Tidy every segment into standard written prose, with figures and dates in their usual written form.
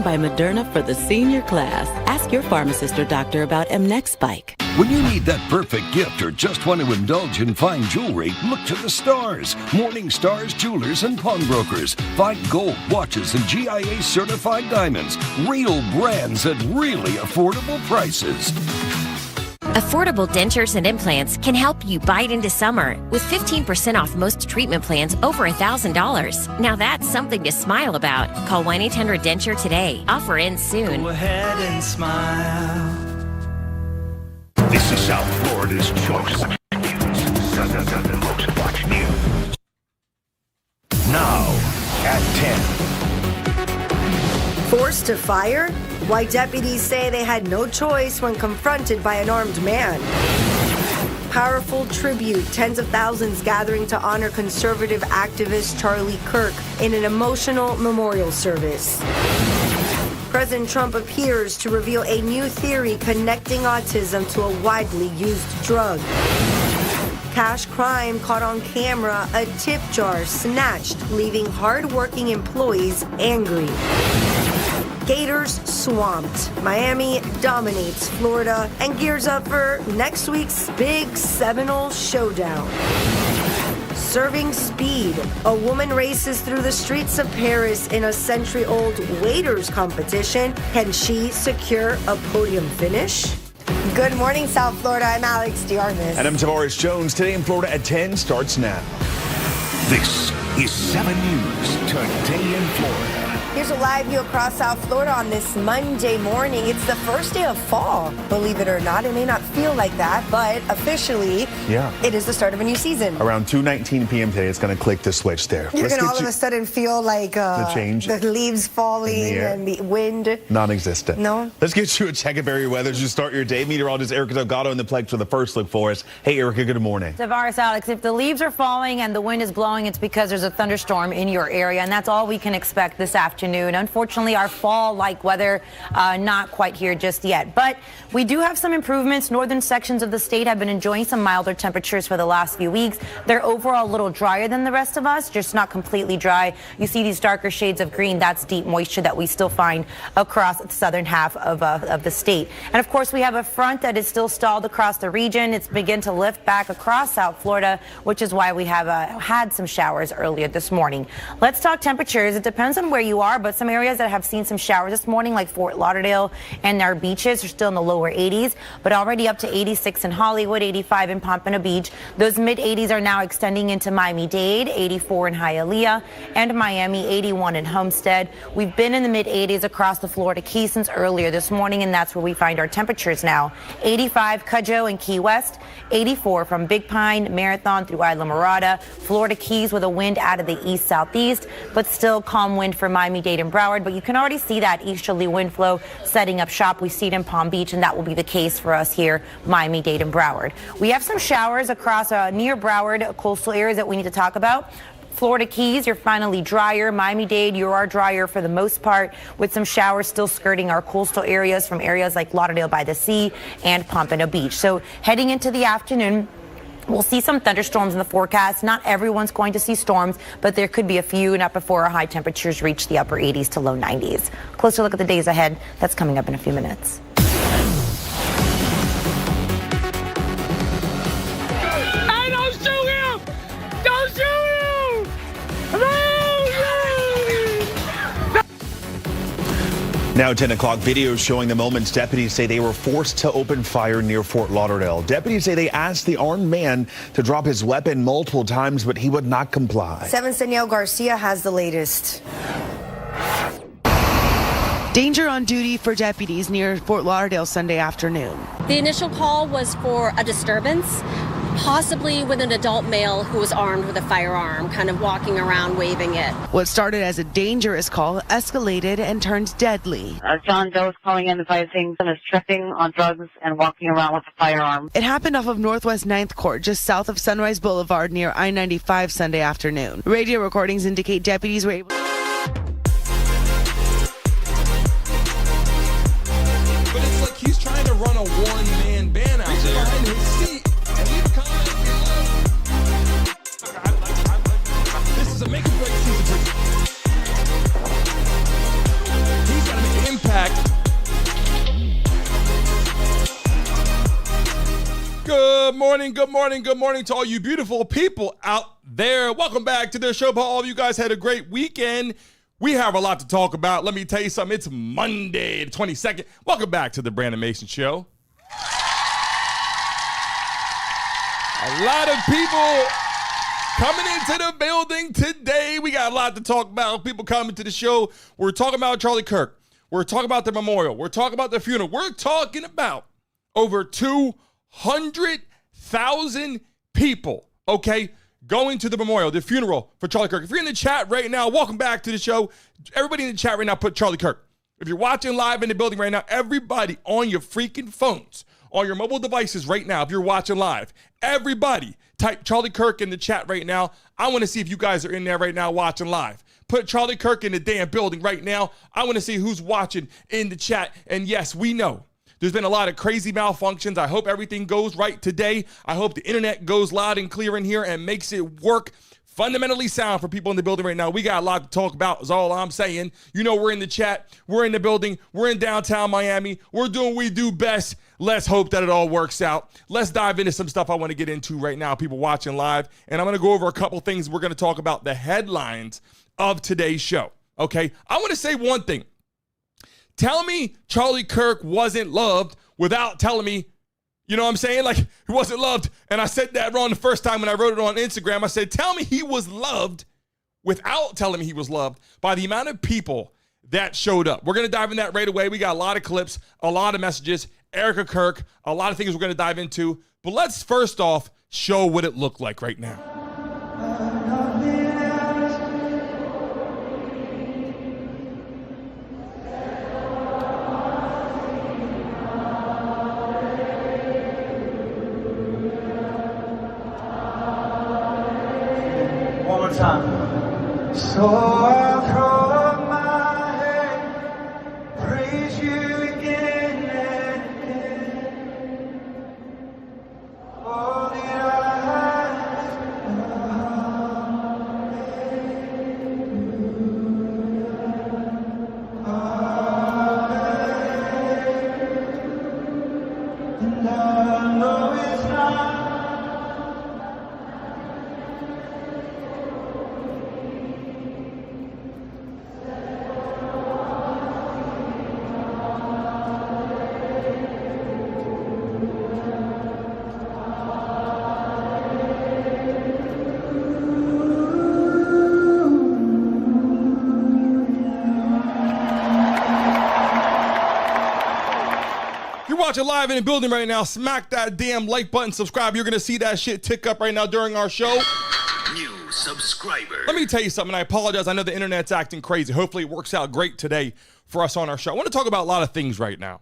vaccine by Moderna for the senior class. Ask your pharmacist or doctor about Mnex Spike. When you need that perfect gift or just want to indulge in fine jewelry, look to the stars. Morning Stars Jewelers and Pawnbrokers. Find gold, watches, and GIA certified diamonds. Real brands at really affordable prices. Affordable dentures and implants can help you bite into summer with 15% off most treatment plans over $1,000. Now that's something to smile about. Call 1-800-DENTURE today. Offer ends soon. Go ahead and smile. This is South Florida's choice of news. Southern Most Watch News. Now at 10. Forced to fire? Why deputies say they had no choice when confronted by an armed man. Powerful tribute, tens of thousands gathering to honor conservative activist Charlie Kirk in an emotional memorial service. President Trump appears to reveal a new theory connecting autism to a widely used drug. Cash crime caught on camera, a tip jar snatched, leaving hard-working employees angry. Gators swamped. Miami dominates Florida and gears up for next week's big Seminole showdown. Serving speed. A woman races through the streets of Paris in a century-old waiters competition. Can she secure a podium finish? Good morning, South Florida. I'm Alex DeArmas. And I'm Tavares Jones. Today in Florida at 10 starts now. This is 7 News Today in Florida. Here's a live view across South Florida on this Monday morning. It's the first day of fall, believe it or not. It may not feel like that, but officially, it is the start of a new season. Around 2:19 p.m. today, it's going to click the switch there. You're going to all of a sudden feel like the change, the leaves falling and the wind. Non-existent. No. Let's get you a check of area weather as you start your day. Meteorologist Erika Kirk in the Plex for the first look for us. Hey, Erika, good morning. Tavares, Alex, if the leaves are falling and the wind is blowing, it's because there's a thunderstorm in your area, and that's all we can expect this afternoon. Unfortunately, our fall-like weather not quite here just yet. But we do have some improvements. Northern sections of the state have been enjoying some milder temperatures for the last few weeks. They're overall a little drier than the rest of us, just not completely dry. You see these darker shades of green. That's deep moisture that we still find across the southern half of the state. And, of course, we have a front that is still stalled across the region. It's begun to lift back across South Florida, which is why we have had some showers earlier this morning. Let's talk temperatures. It depends on where you are, but some areas that have seen some showers this morning, like Fort Lauderdale and our beaches, are still in the lower 80s, but already up to 86 in Hollywood, 85 in Pompano Beach. Those mid-80s are now extending into Miami-Dade, 84 in Hialeah, and Miami, 81 in Homestead. We've been in the mid-80s across the Florida Keys since earlier this morning, and that's where we find our temperatures now. 85 Cudjoe and Key West, 84 from Big Pine, Marathon through Isla Mirada, Florida Keys with a wind out of the east-southeast, but still calm wind for Miami-Dade and Broward. But you can already see that easterly wind flow setting up shop. We see it in Palm Beach, and that will be the case for us here, Miami-Dade and Broward. We have some showers across near Broward coastal areas that we need to talk about. Florida Keys, you're finally drier. Miami-Dade, you are drier for the most part, with some showers still skirting our coastal areas from areas like Lauderdale by the Sea and Pompano Beach. So heading into the afternoon, we'll see some thunderstorms in the forecast. Not everyone's going to see storms, but there could be a few, not before our high temperatures reach the upper 80s to low 90s. Closer look at the days ahead. That's coming up in a few minutes. Hey, don't shoot him! Don't shoot him! Now 10 o'clock, videos showing the moments deputies say they were forced to open fire near Fort Lauderdale. Deputies say they asked the armed man to drop his weapon multiple times, but he would not comply. 7's Danielle Garcia has the latest. Danger on duty for deputies near Fort Lauderdale Sunday afternoon. The initial call was for a disturbance, possibly with an adult male who was armed with a firearm, kind of walking around waving it. What started as a dangerous call escalated and turned deadly. John Doe is calling in advising him is tripping on drugs and walking around with a firearm. It happened off of Northwest 9th Court, just south of Sunrise Boulevard near I-95 Sunday afternoon. Radio recordings indicate deputies were able... But it's like he's trying to run a one-man band out there. Behind his seat, and he's coming. This is a make-or-break season for you. He's got to make morning to all you beautiful people out there. Welcome back to the show. Hope all of you guys had a great weekend. We have a lot to talk about. Let me tell you something. It's Monday, the 22nd. Welcome back to the Brandon Mason Show. A lot of people coming into the building today. We got a lot to talk about. People coming to the show. We're talking about Charlie Kirk. We're talking about the memorial. We're talking about the funeral. We're talking about over 200,000 people, okay, going to the memorial, the funeral for Charlie Kirk. If you're in the chat right now, welcome back to the show. Everybody in the chat right now, put Charlie Kirk. If you're watching live in the building right now, everybody on your freaking phones, on your mobile devices right now, if you're watching live, everybody type Charlie Kirk in the chat right now. I want to see if you guys are in there right now watching live. Put Charlie Kirk in the damn building right now. I want to see who's watching in the chat. And yes, we know there's been a lot of crazy malfunctions. I hope everything goes right today. I hope the internet goes loud and clear in here and makes it work fundamentally sound for people in the building right now. We got a lot to talk about is all I'm saying. You know, we're in the chat. We're in the building. We're in downtown Miami. We're doing what we do best. Let's hope that it all works out. Let's dive into some stuff I want to get into right now, people watching live. And I'm going to go over a couple things. We're going to talk about the headlines of today's show, okay? I want to say one thing. Tell me Charlie Kirk wasn't loved without telling me, you know what I'm saying? Like, he wasn't loved. And I said that wrong the first time when I wrote it on Instagram. I said, tell me he was loved without telling me he was loved by the amount of people that showed up. We're going to dive in that right away. We got a lot of clips, a lot of messages, Erika Kirk, a lot of things we're going to dive into. But let's first off show what it looked like right now. Time. So I'll throw up my head, praise you again and again. All the eyes and I know it's not. Watching live in the building right now, smack that damn like button, subscribe. You're gonna see that shit tick up right now during our show. New subscriber. Let me tell you something. I apologize. I know the internet's acting crazy. Hopefully it works out great today for us on our show. I want to talk about a lot of things right now.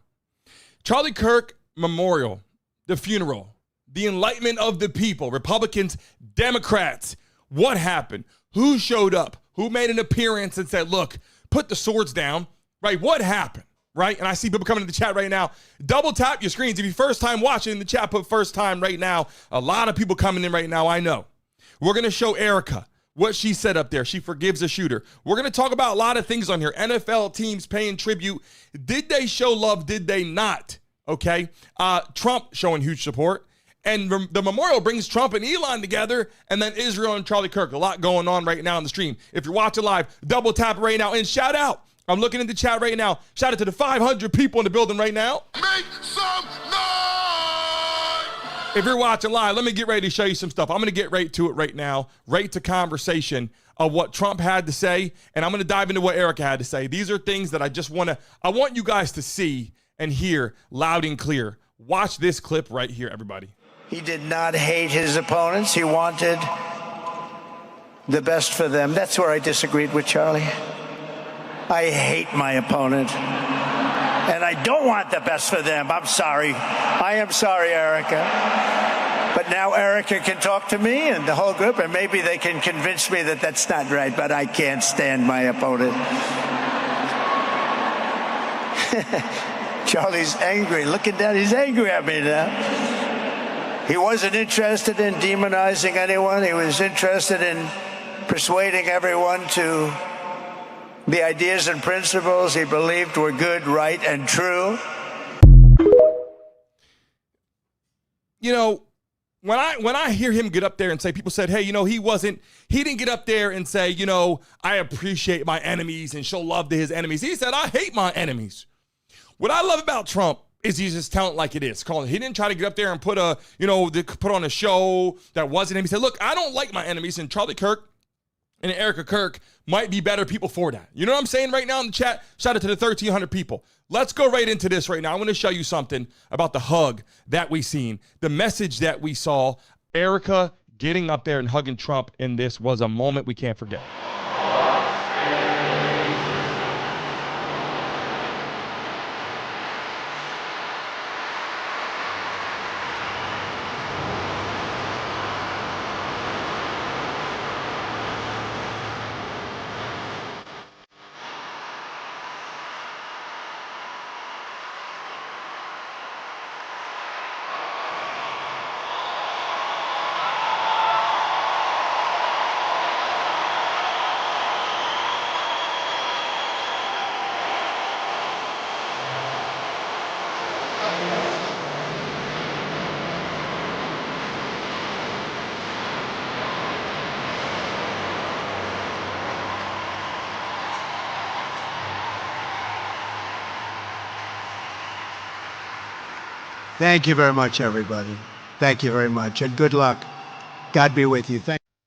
Charlie Kirk Memorial, the funeral, the enlightenment of the people, Republicans, Democrats. What happened? Who showed up? Who made an appearance and said, look, put the swords down, right? What happened? Right? And I see people coming in the chat right now. Double tap your screens. If you're first time watching in the chat, put first time right now. A lot of people coming in right now, I know. We're going to show Erika what she said up there. She forgives a shooter. We're going to talk about a lot of things on here. NFL teams paying tribute. Did they show love? Did they not? Okay. Trump showing huge support. And the memorial brings Trump and Elon together, and then Israel and Charlie Kirk. A lot going on right now on the stream. If you're watching live, double tap right now and shout out. I'm looking in the chat right now. Shout out to the 500 people in the building right now. Make some noise! If you're watching live, let me get ready to show you some stuff. I'm going to get right to it right now, right to conversation of what Trump had to say, and I'm going to dive into what Erika had to say. These are things that I want you guys to see and hear loud and clear. Watch this clip right here, everybody. He did not hate his opponents. He wanted the best for them. That's where I disagreed with Charlie. I hate my opponent, and I don't want the best for them. I'm sorry. I am sorry, Erika. But now Erika can talk to me and the whole group, and maybe they can convince me that that's not right, but I can't stand my opponent. Charlie's angry. Looking down, he's angry at me now. He wasn't interested in demonizing anyone. He was interested in persuading everyone to the ideas and principles he believed were good, right, and true. You know, when I hear him get up there and say, people said, hey, he didn't get up there and say, I appreciate my enemies and show love to his enemies. He said, I hate my enemies. What I love about Trump is he's just telling it like it is. He didn't try to get up there and put on a show that wasn't him. He said, look, I don't like my enemies, and Charlie Kirk and Erika Kirk might be better people for that. You know what I'm saying right now in the chat? Shout out to the 1,300 people. Let's go right into this right now. I want to show you something about the hug that we seen, the message that we saw. Erika getting up there and hugging Trump in this was a moment we can't forget. Thank you very much, everybody. Thank you very much, and good luck. God be with you.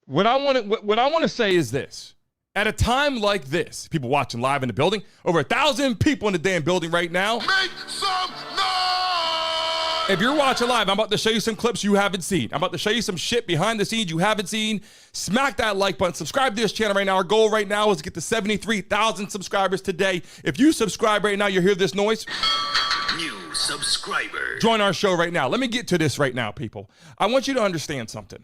What I want to say is this. At a time like this, people watching live in the building, over 1,000 people in the damn building right now. Make some noise! If you're watching live, I'm about to show you some clips you haven't seen. I'm about to show you some shit behind the scenes you haven't seen. Smack that like button. Subscribe to this channel right now. Our goal right now is to get to 73,000 subscribers today. If you subscribe right now, you'll hear this noise. New subscriber. Join our show right now. Let me get to this right now, people. I want you to understand something.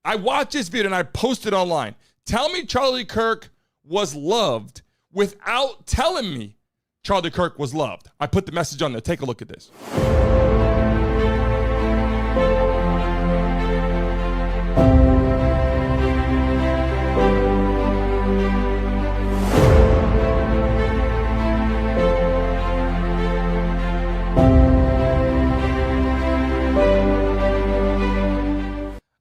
I watched this video and I posted online. Tell me Charlie Kirk was loved without telling me Charlie Kirk was loved. I put the message on there. Take a look at this.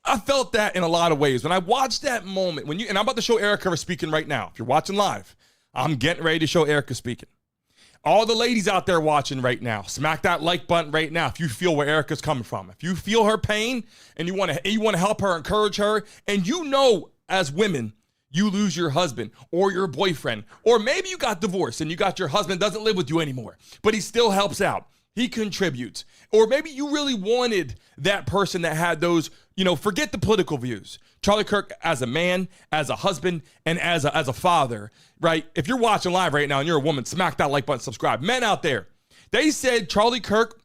I felt that in a lot of ways. When I watched that moment, and I'm about to show Erika speaking right now. If you're watching live, I'm getting ready to show Erika speaking. All the ladies out there watching right now, smack that like button right now if you feel where Erika's coming from. If you feel her pain and you want to help her, encourage her, and as women, you lose your husband or your boyfriend, or maybe you got divorced and you got your husband doesn't live with you anymore, but he still helps out. He contributes. Or maybe you really wanted that person that had those, forget the political views. Charlie Kirk as a man, as a husband, and as a father, right? If you're watching live right now and you're a woman, smack that like button, subscribe. Men out there, they said Charlie Kirk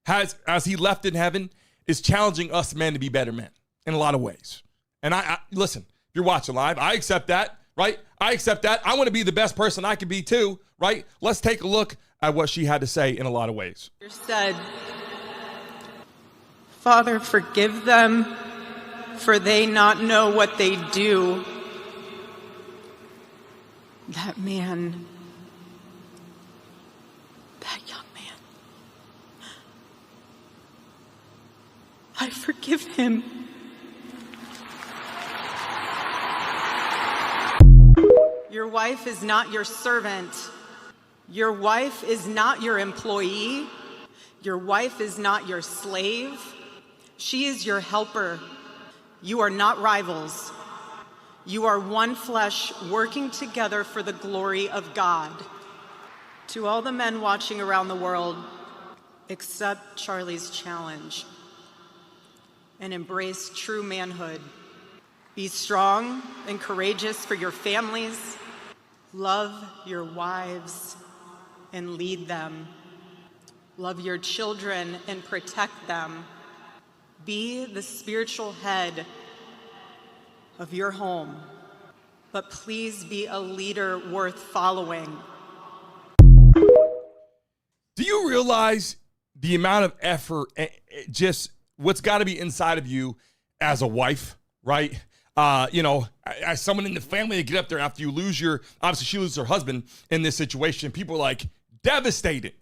as he left in heaven, is challenging us men to be better men in a lot of ways. And I listen, if you're watching live, I accept that, right? I accept that. I want to be the best person I can be too, right? Let's take a look at what she had to say in a lot of ways. Said, Father, forgive them, for they not know what they do. That man, that young man, I forgive him. Your wife is not your servant. Your wife is not your employee. Your wife is not your slave. She is your helper. You are not rivals. You are one flesh working together for the glory of God. To all the men watching around the world, accept Charlie's challenge and embrace true manhood. Be strong and courageous for your families. Love your wives and lead them. Love your children and protect them. Be the spiritual head of your home, but please be a leader worth following. Do you realize the amount of effort, just what's got to be inside of you as a wife, right? As someone in the family to get up there after you lose obviously she loses her husband in this situation. People are like devastated,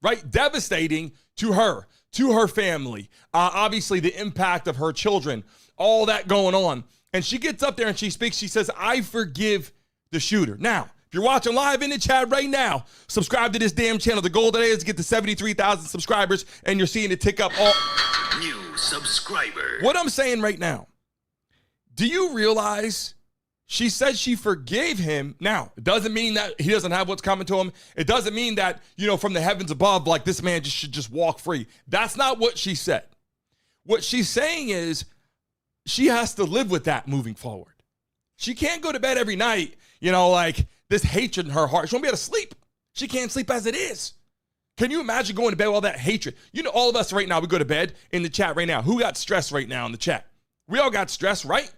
right? Devastating to her to her family, obviously the impact of her children, all that going on. And she gets up there and she speaks. She says, I forgive the shooter. Now, if you're watching live in the chat right now, subscribe to this damn channel. The goal today is to get to 73,000 subscribers, and you're seeing it tick up all. New subscriber. What I'm saying right now, do you realize she said she forgave him? Now, it doesn't mean that he doesn't have what's coming to him. It doesn't mean that, from the heavens above, like this man should just walk free. That's not what she said. What she's saying is she has to live with that moving forward. She can't go to bed every night, like this hatred in her heart. She won't be able to sleep. She can't sleep as it is. Can you imagine going to bed with all that hatred? All of us right now, we go to bed in the chat right now. Who got stressed right now in the chat? We all got stressed, right?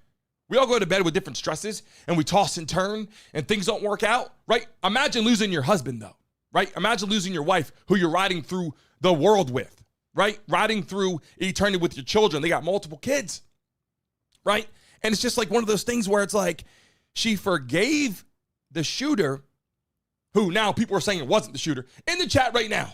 We all go to bed with different stresses and we toss and turn and things don't work out, right? Imagine losing your husband though, right? Imagine losing your wife who you're riding through the world with, right? Riding through eternity with your children. They got multiple kids, right? And it's just like one of those things where it's like she forgave the shooter, who now people are saying it wasn't the shooter. In the chat right now,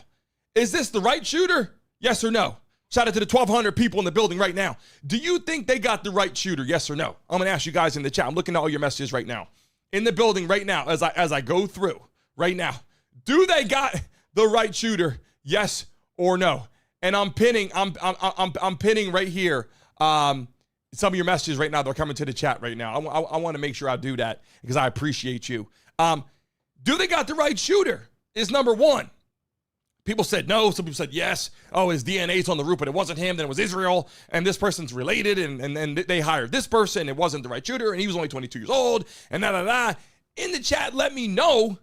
is this the right shooter? Yes or no? Shout out to the 1,200 people in the building right now. Do you think they got the right shooter? Yes or no? I'm going to ask you guys in the chat. I'm looking at all your messages right now. In the building right now, as I go through right now, do they got the right shooter? Yes or no? And I'm pinning right here some of your messages right now. They're coming to the chat right now. I want to make sure I do that because I appreciate you. Do they got the right shooter? Is number one. People said no. Some people said yes. Oh, his DNA's on the roof, but it wasn't him. Then it was Israel, and this person's related, and they hired this person. It wasn't the right shooter, and he was only 22 years old, and da-da-da. In the chat, let me know,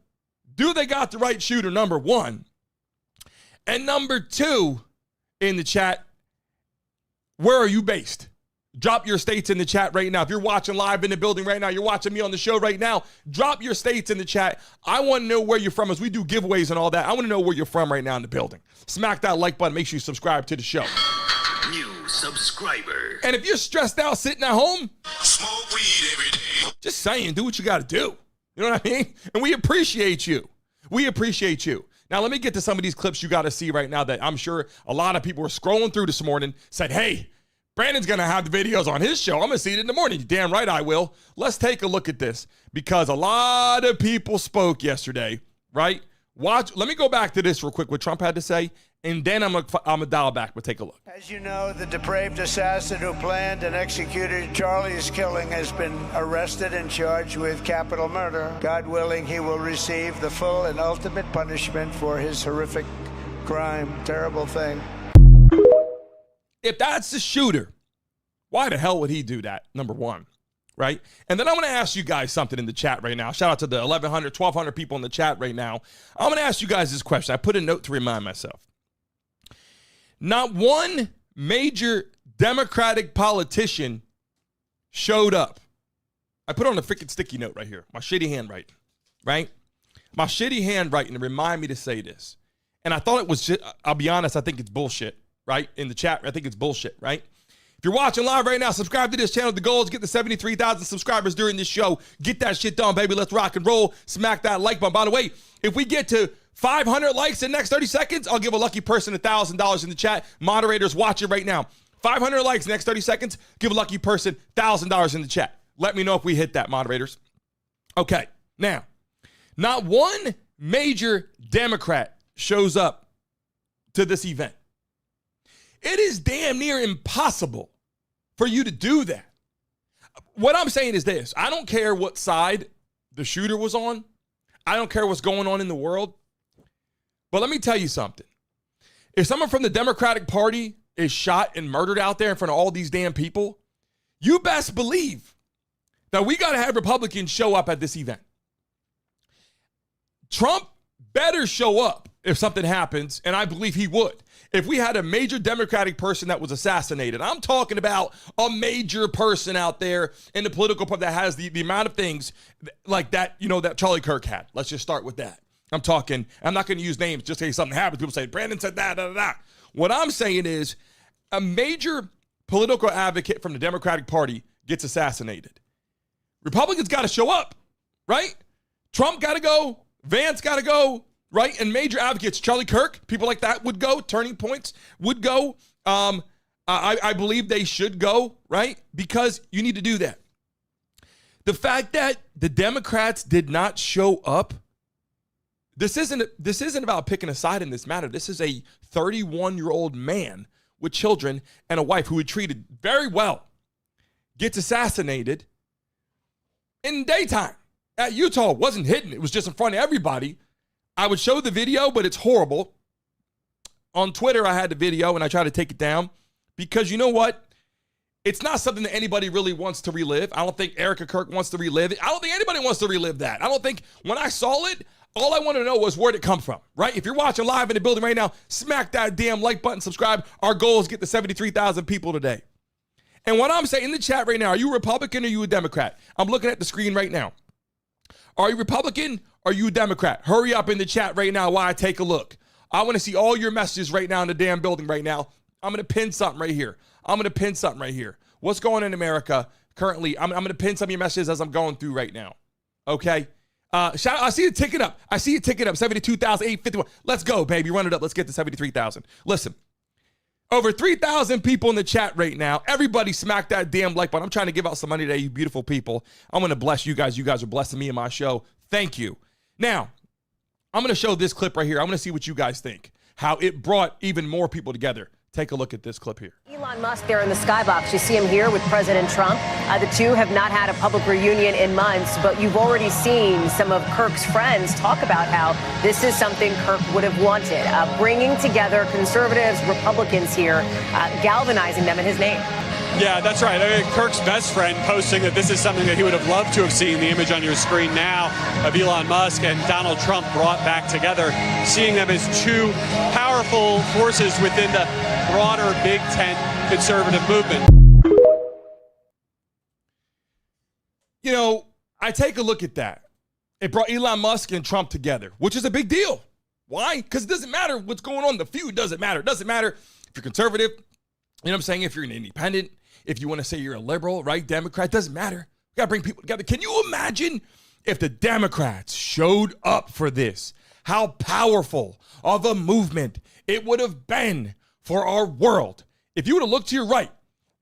do they got the right shooter, number one? And number two, in the chat, where are you based? Drop your states in the chat right now. If you're watching live in the building right now, you're watching me on the show right now, drop your states in the chat. I want to know where you're from as we do giveaways and all that. I want to know where you're from right now in the building. Smack that like button. Make sure you subscribe to the show. New subscriber. And if you're stressed out sitting at home, smoke weed every day. Just saying, do what you got to do. You know what I mean? And we appreciate you. We appreciate you. Now, let me get to some of these clips you got to see right now that I'm sure a lot of people were scrolling through this morning, said, hey, Brandon's going to have the videos on his show. I'm going to see it in the morning. Damn right I will. Let's take a look at this because a lot of people spoke yesterday, right? Let me go back to this real quick, what Trump had to say, and then I'm gonna dial back, but take a look. As you know, the depraved assassin who planned and executed Charlie's killing has been arrested and charged with capital murder. God willing, he will receive the full and ultimate punishment for his horrific crime. Terrible thing. If that's the shooter, why the hell would he do that? Number one, right? And then I'm going to ask you guys something in the chat right now. Shout out to the 1,100, 1,200 people in the chat right now. I'm going to ask you guys this question. I put a note to remind myself. Not one major Democratic politician showed up. I put on a freaking sticky note right here. My shitty handwriting, right? My shitty handwriting to remind me to say this. And I thought it was just, I'll be honest, I think it's bullshit. Right? In the chat, I think it's bullshit, right? If you're watching live right now, subscribe to this channel. The goal is to get to 73,000 subscribers during this show. Get that shit done, baby. Let's rock and roll. Smack that like button. By the way, if we get to 500 likes in the next 30 seconds, I'll give a lucky person $1,000 in the chat. Moderators watching right now. 500 likes in the next 30 seconds, give a lucky person $1,000 in the chat. Let me know if we hit that, moderators. Okay, now, not one major Democrat shows up to this event. It is damn near impossible for you to do that. What I'm saying is this. I don't care what side the shooter was on. I don't care what's going on in the world. But let me tell you something. If someone from the Democratic Party is shot and murdered out there in front of all these damn people, you best believe that we got to have Republicans show up at this event. Trump better show up if something happens, and I believe he would. If we had a major Democratic person that was assassinated, I'm talking about a major person out there in the political part that has the amount of things like that, that Charlie Kirk had. Let's just start with that. I'm not going to use names just in case something happens. People say, Brandon said that. What I'm saying is a major political advocate from the Democratic Party gets assassinated. Republicans got to show up, right? Trump got to go. Vance got to go. right? And major advocates, Charlie Kirk, people like that would go, Turning Points would go. I believe they should go, right? Because you need to do that. The fact that the Democrats did not show up, this isn't about picking a side in this matter. This is a 31-year-old man with children and a wife who was treated very well, gets assassinated in daytime at Utah. It wasn't hidden. It was just in front of everybody. I would show the video, but it's horrible. On Twitter, I had the video, and I tried to take it down because you know what? It's not something that anybody really wants to relive. I don't think Erika Kirk wants to relive it. I don't think anybody wants to relive that. I don't think when I saw it, all I wanted to know was where'd it come from, right? If you're watching live in the building right now, smack that damn like button, subscribe. Our goal is to get to 73,000 people today. And what I'm saying in the chat right now, are you a Republican or are you a Democrat? I'm looking at the screen right now. Are you Republican or are you a Democrat? Hurry up in the chat right now while I take a look. I want to see all your messages right now in the damn building right now. I'm going to pin something right here. What's going on in America currently? I'm going to pin some of your messages as I'm going through right now. Okay? I see it ticking up. 72,851. Let's go, baby. Run it up. Let's get to 73,000. Listen, over 3,000 people in the chat right now. Everybody smack that damn like button. I'm trying to give out some money today, you beautiful people. I'm going to bless you guys. You guys are blessing me and my show. Thank you. Now, I'm going to show this clip right here. I'm going to see what you guys think, how it brought even more people together. Take a look at this clip here. Elon Musk there in the skybox. You see him here with President Trump. The two have not had a public reunion in months, but you've already seen some of Kirk's friends talk about how this is something Kirk would have wanted, bringing together conservatives, Republicans here, galvanizing them in his name. Yeah, that's right. I mean, Kirk's best friend posting that this is something that he would have loved to have seen, the image on your screen now of Elon Musk and Donald Trump brought back together, seeing them as two powerful forces within the broader Big Tent conservative movement. You know, I take a look at that. It brought Elon Musk and Trump together, which is a big deal. Why? Because it doesn't matter what's going on. The feud doesn't matter. It doesn't matter if you're conservative, you know what I'm saying, if you're an independent, if you want to say you're a liberal, right, Democrat, doesn't matter. We got to bring people together. Can you imagine if the Democrats showed up for this? How powerful of a movement it would have been for our world. If you would have looked to your right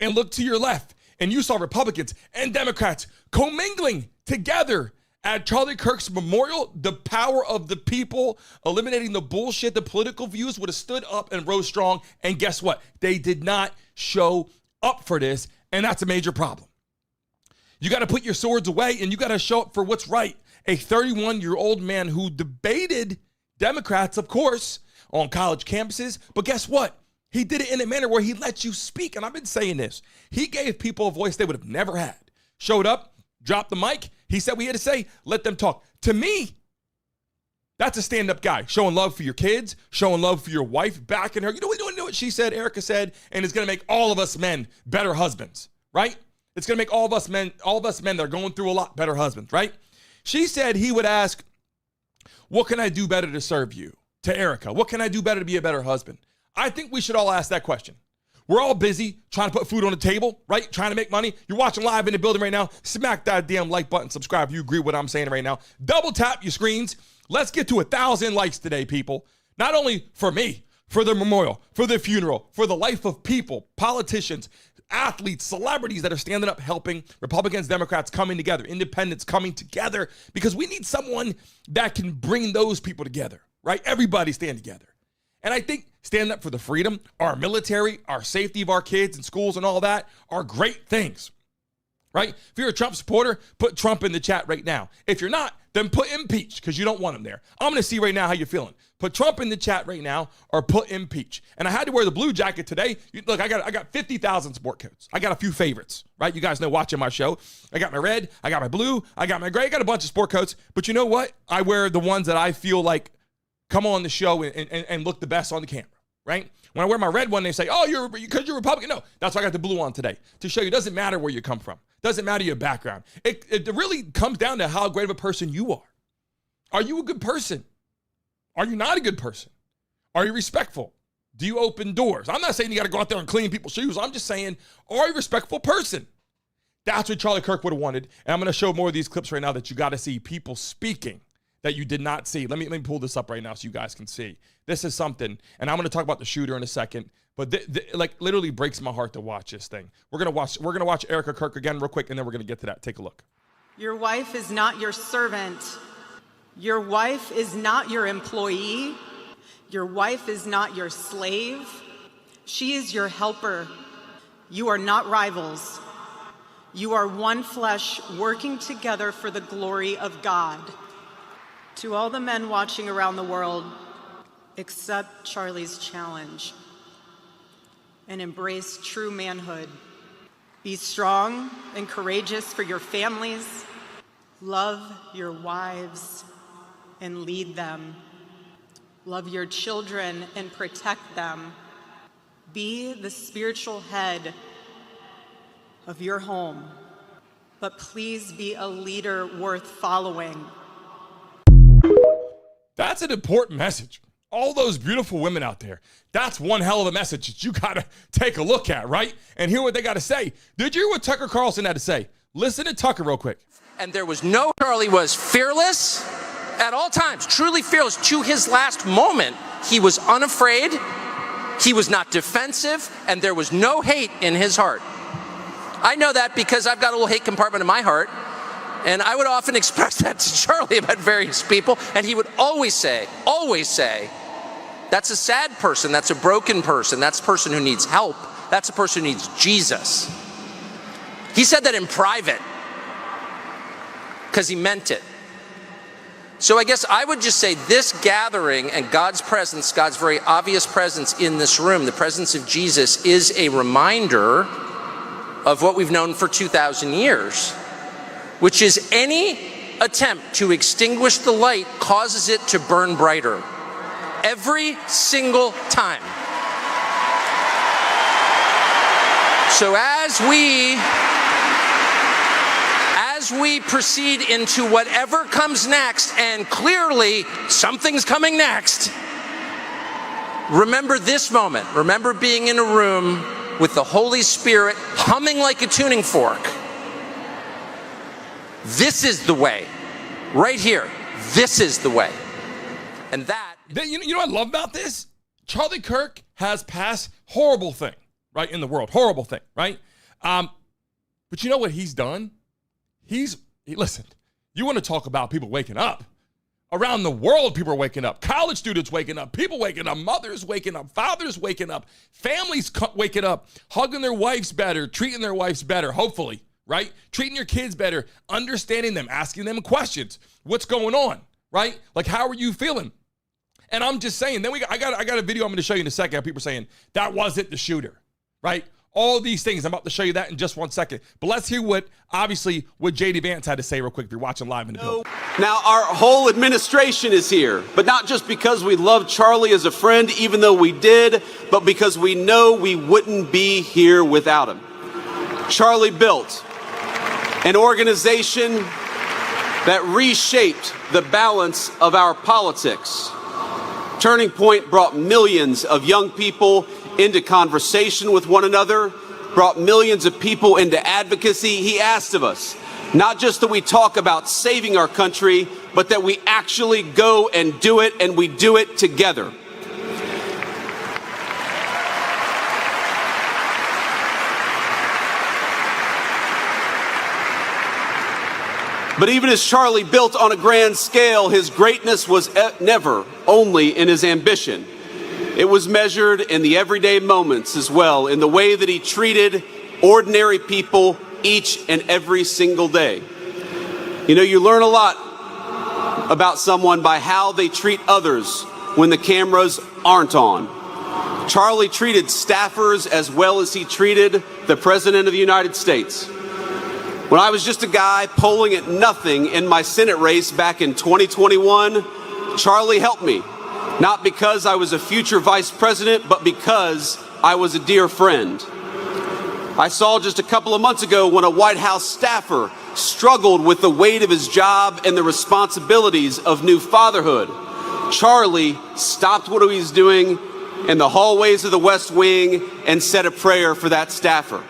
and looked to your left and you saw Republicans and Democrats commingling together at Charlie Kirk's memorial, the power of the people eliminating the bullshit, the political views would have stood up and rose strong. And guess what? They did not show up for this, and that's a major problem. You got to put your swords away and you got to show up for what's right. A 31-year-old man who debated Democrats, of course, on college campuses, but guess what? He did it in a manner where he let you speak, and I've been saying this. He gave people a voice they would have never had. Showed up, dropped the mic. He said what he had to say, let them talk. To me, that's a stand-up guy, showing love for your kids, showing love for your wife, backing her. You know what she said, Erika said, and it's going to make all of us men better husbands, right? It's going to make all of us men that are going through a lot better husbands, right? She said he would ask, what can I do better to serve you? To Erika, what can I do better to be a better husband? I think we should all ask that question. We're all busy trying to put food on the table, right? Trying to make money. You're watching live in the building right now. Smack that damn like button, subscribe if you agree with what I'm saying right now. Double tap your screens. Let's get to 1,000 likes today, people. Not only for me, for the memorial, for the funeral, for the life of people, politicians, athletes, celebrities that are standing up, helping Republicans, Democrats coming together, independents coming together, because we need someone that can bring those people together, right? Everybody stand together. And I think standing up for the freedom, our military, our safety of our kids and schools and all that are great things, right? If you're a Trump supporter, put Trump in the chat right now. If you're not, then put impeach because you don't want him there. I'm going to see right now how you're feeling. Put Trump in the chat right now or put impeach. And I had to wear the blue jacket today. Look, I got 50,000 sport coats. I got a few favorites, right? You guys know watching my show. I got my red, I got my blue, I got my gray, I got a bunch of sport coats. But you know what? I wear the ones that I feel like come on the show and look the best on the camera, right? When I wear my red one, they say, oh, because you're Republican. No, that's why I got the blue on today, to show you it doesn't matter where you come from. Doesn't matter your background. It really comes down to how great of a person you are. Are you a good person? Are you not a good person? Are you respectful? Do you open doors? I'm not saying you got to go out there and clean people's shoes. I'm just saying, are you a respectful person? That's what Charlie Kirk would have wanted. And I'm going to show more of these clips right now that you got to see people speaking that you did not see. Let me pull this up right now so you guys can see. This is something, and I'm going to talk about the shooter in a second, but like literally breaks my heart to watch this thing. We're going to watch Erika Kirk again real quick, and then we're going to get to that. Take a look. Your wife is not your servant. Your wife is not your employee. Your wife is not your slave. She is your helper. You are not rivals. You are one flesh working together for the glory of God. To all the men watching around the world, accept Charlie's challenge and embrace true manhood. Be strong and courageous for your families. Love your wives and lead them. Love your children and protect them. Be the spiritual head of your home, but please be a leader worth following. That's an important message. All those beautiful women out there, that's one hell of a message that you got to take a look at, right? And hear what they got to say. Did you hear what Tucker Carlson had to say? Listen to Tucker real quick. And there was no, Charlie was fearless at all times, truly fearless to his last moment. He was unafraid, he was not defensive, and there was no hate in his heart. I know that because I've got a little hate compartment in my heart, and I would often express that to Charlie about various people, and he would always say, that's a sad person, that's a broken person, that's a person who needs help, that's a person who needs Jesus. He said that in private, because he meant it. So I guess I would just say this gathering and God's presence, God's very obvious presence in this room, the presence of Jesus, is a reminder of what we've known for 2,000 years, which is any attempt to extinguish the light causes it to burn brighter. Every single time. So as we proceed into whatever comes next, and clearly something's coming next, remember this moment. Remember being in a room with the Holy Spirit humming like a tuning fork. This is the way. Right here. This is the way. And that... You know what I love about this? Charlie Kirk has passed horrible thing, right, in the world. Horrible thing, right? But you know what he's done? Listen, you want to talk about people waking up. Around the world, people are waking up. College students waking up. People waking up. Mothers waking up. Fathers waking up. Families waking up. Hugging their wives better. Treating their wives better, hopefully, right? Treating your kids better. Understanding them. Asking them questions. What's going on, right? Like, how are you feeling? And I'm just saying, then I got a video I'm going to show you in a second. People are saying, that wasn't the shooter, right? All these things. I'm about to show you that in just 1 second. But let's hear what J.D. Vance had to say real quick if you're watching live in the building. Now, our whole administration is here, but not just because we love Charlie as a friend, even though we did, but because we know we wouldn't be here without him. Charlie built an organization that reshaped the balance of our politics. Turning Point brought millions of young people into conversation with one another, brought millions of people into advocacy. He asked of us, not just that we talk about saving our country, but that we actually go and do it, and we do it together. But even as Charlie built on a grand scale, his greatness was never only in his ambition. It was measured in the everyday moments as well, in the way that he treated ordinary people each and every single day. You know, you learn a lot about someone by how they treat others when the cameras aren't on. Charlie treated staffers as well as he treated the President of the United States. When I was just a guy polling at nothing in my Senate race back in 2021, Charlie helped me. Not because I was a future vice president, but because I was a dear friend. I saw just a couple of months ago when a White House staffer struggled with the weight of his job and the responsibilities of new fatherhood. Charlie stopped what he was doing in the hallways of the West Wing and said a prayer for that staffer.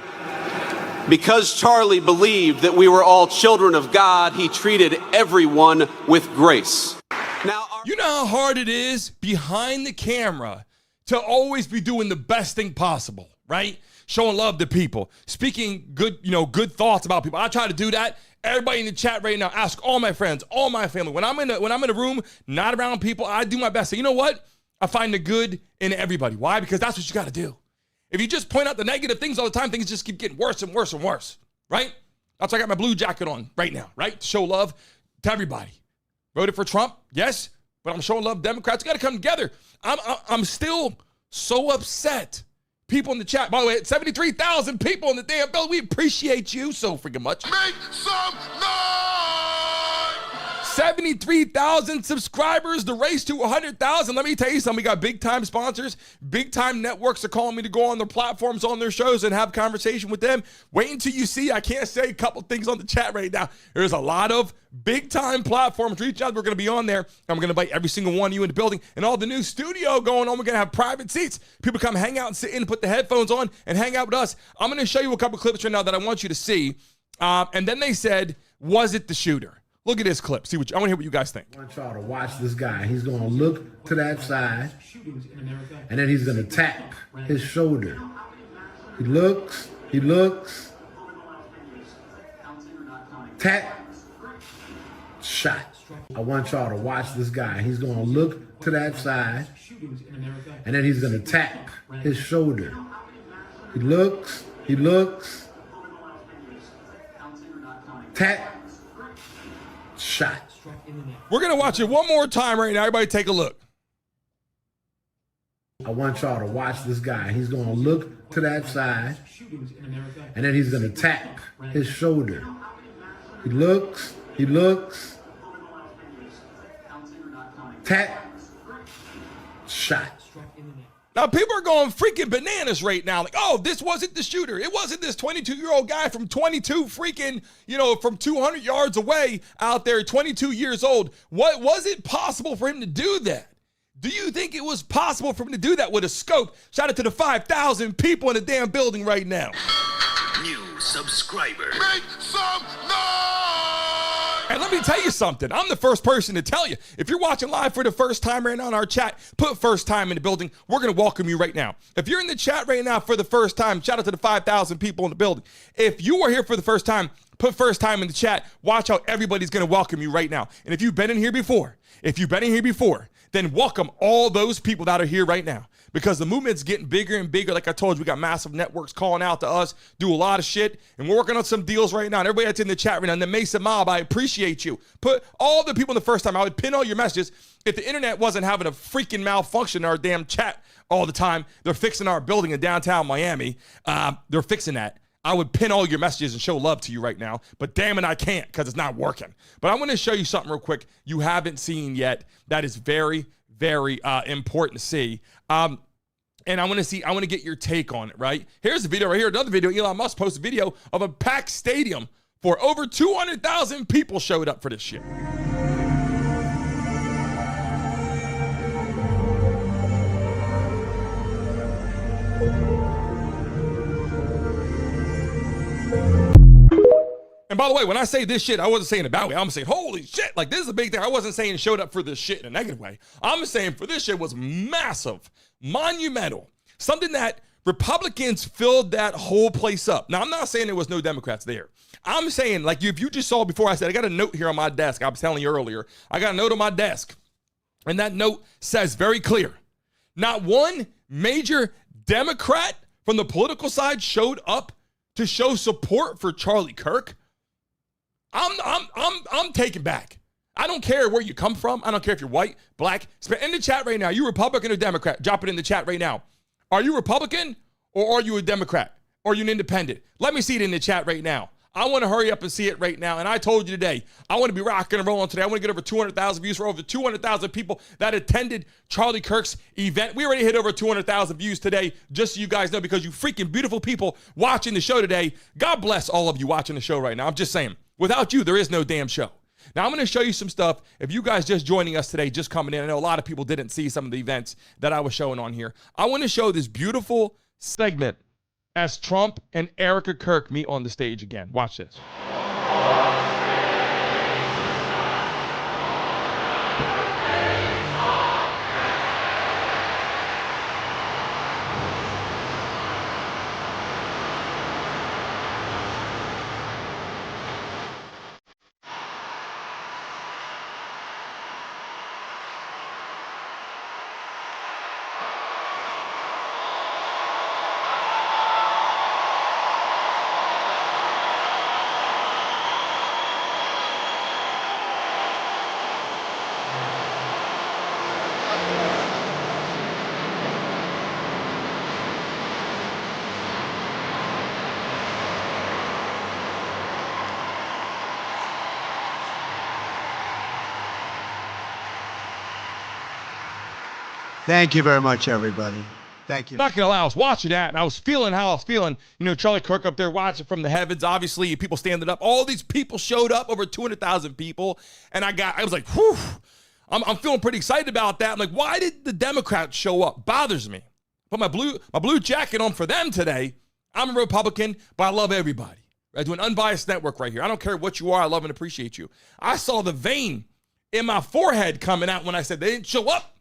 Because Charlie believed that we were all children of God, he treated everyone with grace. Now, you know how hard it is behind the camera to always be doing the best thing possible, right? Showing love to people, speaking good, good thoughts about people. I try to do that. Everybody in the chat right now, ask all my friends, all my family. When I'm in a room, not around people, I do my best. So you know what? I find the good in everybody. Why? Because that's what you got to do. If you just point out the negative things all the time, things just keep getting worse and worse and worse, right? That's why I got my blue jacket on right now, right? To show love to everybody. Voted for Trump, yes, but I'm showing love. Democrats got to come together. I'm still so upset. People in the chat, by the way, 73,000 people in the damn building. We appreciate you so freaking much. Make some noise! 73,000 subscribers, the race to 100,000. Let me tell you something. We got big time sponsors. Big time networks are calling me to go on their platforms, on their shows, and have conversation with them. Wait until you see. I can't say a couple things on the chat right now. There's a lot of big time platforms. Reach out. We're going to be on there. I'm going to invite every single one of you in the building. And all the new studio going on, we're going to have private seats. People come hang out and sit in, put the headphones on, and hang out with us. I'm going to show you a couple clips right now that I want you to see. And then they said, was it the shooter? Look at this clip. I want to hear what you guys think. I want y'all to watch this guy. He's going to look to that side, and then he's going to tap his shoulder. He looks, tap, shot. I want y'all to watch this guy. He's going to look to that side, and then he's going to tap his shoulder. He looks, tap, shot. We're going to watch it one more time right now. Everybody take a look. I want y'all to watch this guy. He's going to look to that side, and then he's going to tap his shoulder. He looks, tap, shot. Now, people are going freaking bananas right now. Like, oh, this wasn't the shooter. It wasn't this 22-year-old guy from 22 freaking, from 200 yards away out there, 22 years old. What was it possible for him to do that? Do you think it was possible for him to do that with a scope? Shout out to the 5,000 people in the damn building right now. New subscriber. Make some noise! And let me tell you something. I'm the first person to tell you. If you're watching live for the first time right now in our chat, put first time in the building. We're going to welcome you right now. If you're in the chat right now for the first time, shout out to the 5,000 people in the building. If you are here for the first time, put first time in the chat. Watch how everybody's going to welcome you right now. And if you've been in here before, then welcome all those people that are here right now. Because the movement's getting bigger and bigger. Like I told you, we got massive networks calling out to us, do a lot of shit, and we're working on some deals right now. And everybody that's in the chat right now, and the Mesa Mob, I appreciate you. Put all the people in the first time. I would pin all your messages. If the internet wasn't having a freaking malfunction in our damn chat all the time, they're fixing our building in downtown Miami. They're fixing that. I would pin all your messages and show love to you right now, but damn it, I can't because it's not working. But I want to show you something real quick you haven't seen yet that is very, very important to see. And I want to get your take on it, right? Here's a video right here, another video. Elon Musk posted a video of a packed stadium for over 200,000 people showed up for this shit. And by the way, when I say this shit, I wasn't saying it a bad way. I'm saying, holy shit, like this is a big thing. I wasn't saying it showed up for this shit in a negative way. I'm saying for this shit was massive, monumental, something that Republicans filled that whole place up. Now, I'm not saying there was no Democrats there. I'm saying, like, if you just saw before, I said, I got a note here on my desk. I was telling you earlier, I got a note on my desk. And that note says very clear, not one major Democrat from the political side showed up to show support for Charlie Kirk. I'm taken back. I don't care where you come from. I don't care if you're white, black. In the chat right now, you Republican or Democrat? Drop it in the chat right now. Are you Republican or are you a Democrat? Or are you an independent? Let me see it in the chat right now. I want to hurry up and see it right now. And I told you today, I want to be rocking and rolling today. I want to get over 200,000 views for over 200,000 people that attended Charlie Kirk's event. We already hit over 200,000 views today, just so you guys know, because you freaking beautiful people watching the show today. God bless all of you watching the show right now. I'm just saying, without you, there is no damn show. Now, I'm going to show you some stuff. If you guys just joining us today, just coming in, I know a lot of people didn't see some of the events that I was showing on here. I want to show this beautiful segment as Trump and Erika Kirk meet on the stage again. Watch this. Thank you very much, everybody. Thank you. Not gonna lie, I was watching that and I was feeling how I was feeling. You know, Charlie Kirk up there watching from the heavens. Obviously, people standing up. All these people showed up, over 200,000 people, and I was like, whew. I'm feeling pretty excited about that. I'm like, why did the Democrats show up? Bothers me. Put my blue jacket on for them today. I'm a Republican, but I love everybody. I do an unbiased network right here. I don't care what you are. I love and appreciate you. I saw the vein in my forehead coming out when I said they didn't show up.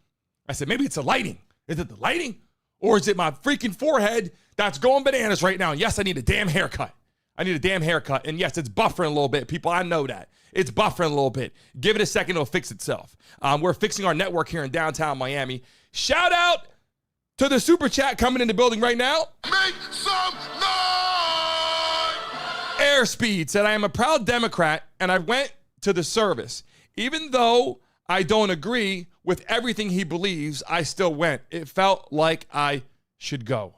I said, maybe it's the lighting. Is it the lighting? Or is it my freaking forehead that's going bananas right now? And yes, I need a damn haircut. And yes, it's buffering a little bit. People, I know that. It's buffering a little bit. Give it a second, it'll fix itself. We're fixing our network here in downtown Miami. Shout out to the super chat coming in the building right now. Make some noise! Airspeed said, I am a proud Democrat and I went to the service. Even though I don't agree with everything he believes, I still went. It felt like I should go.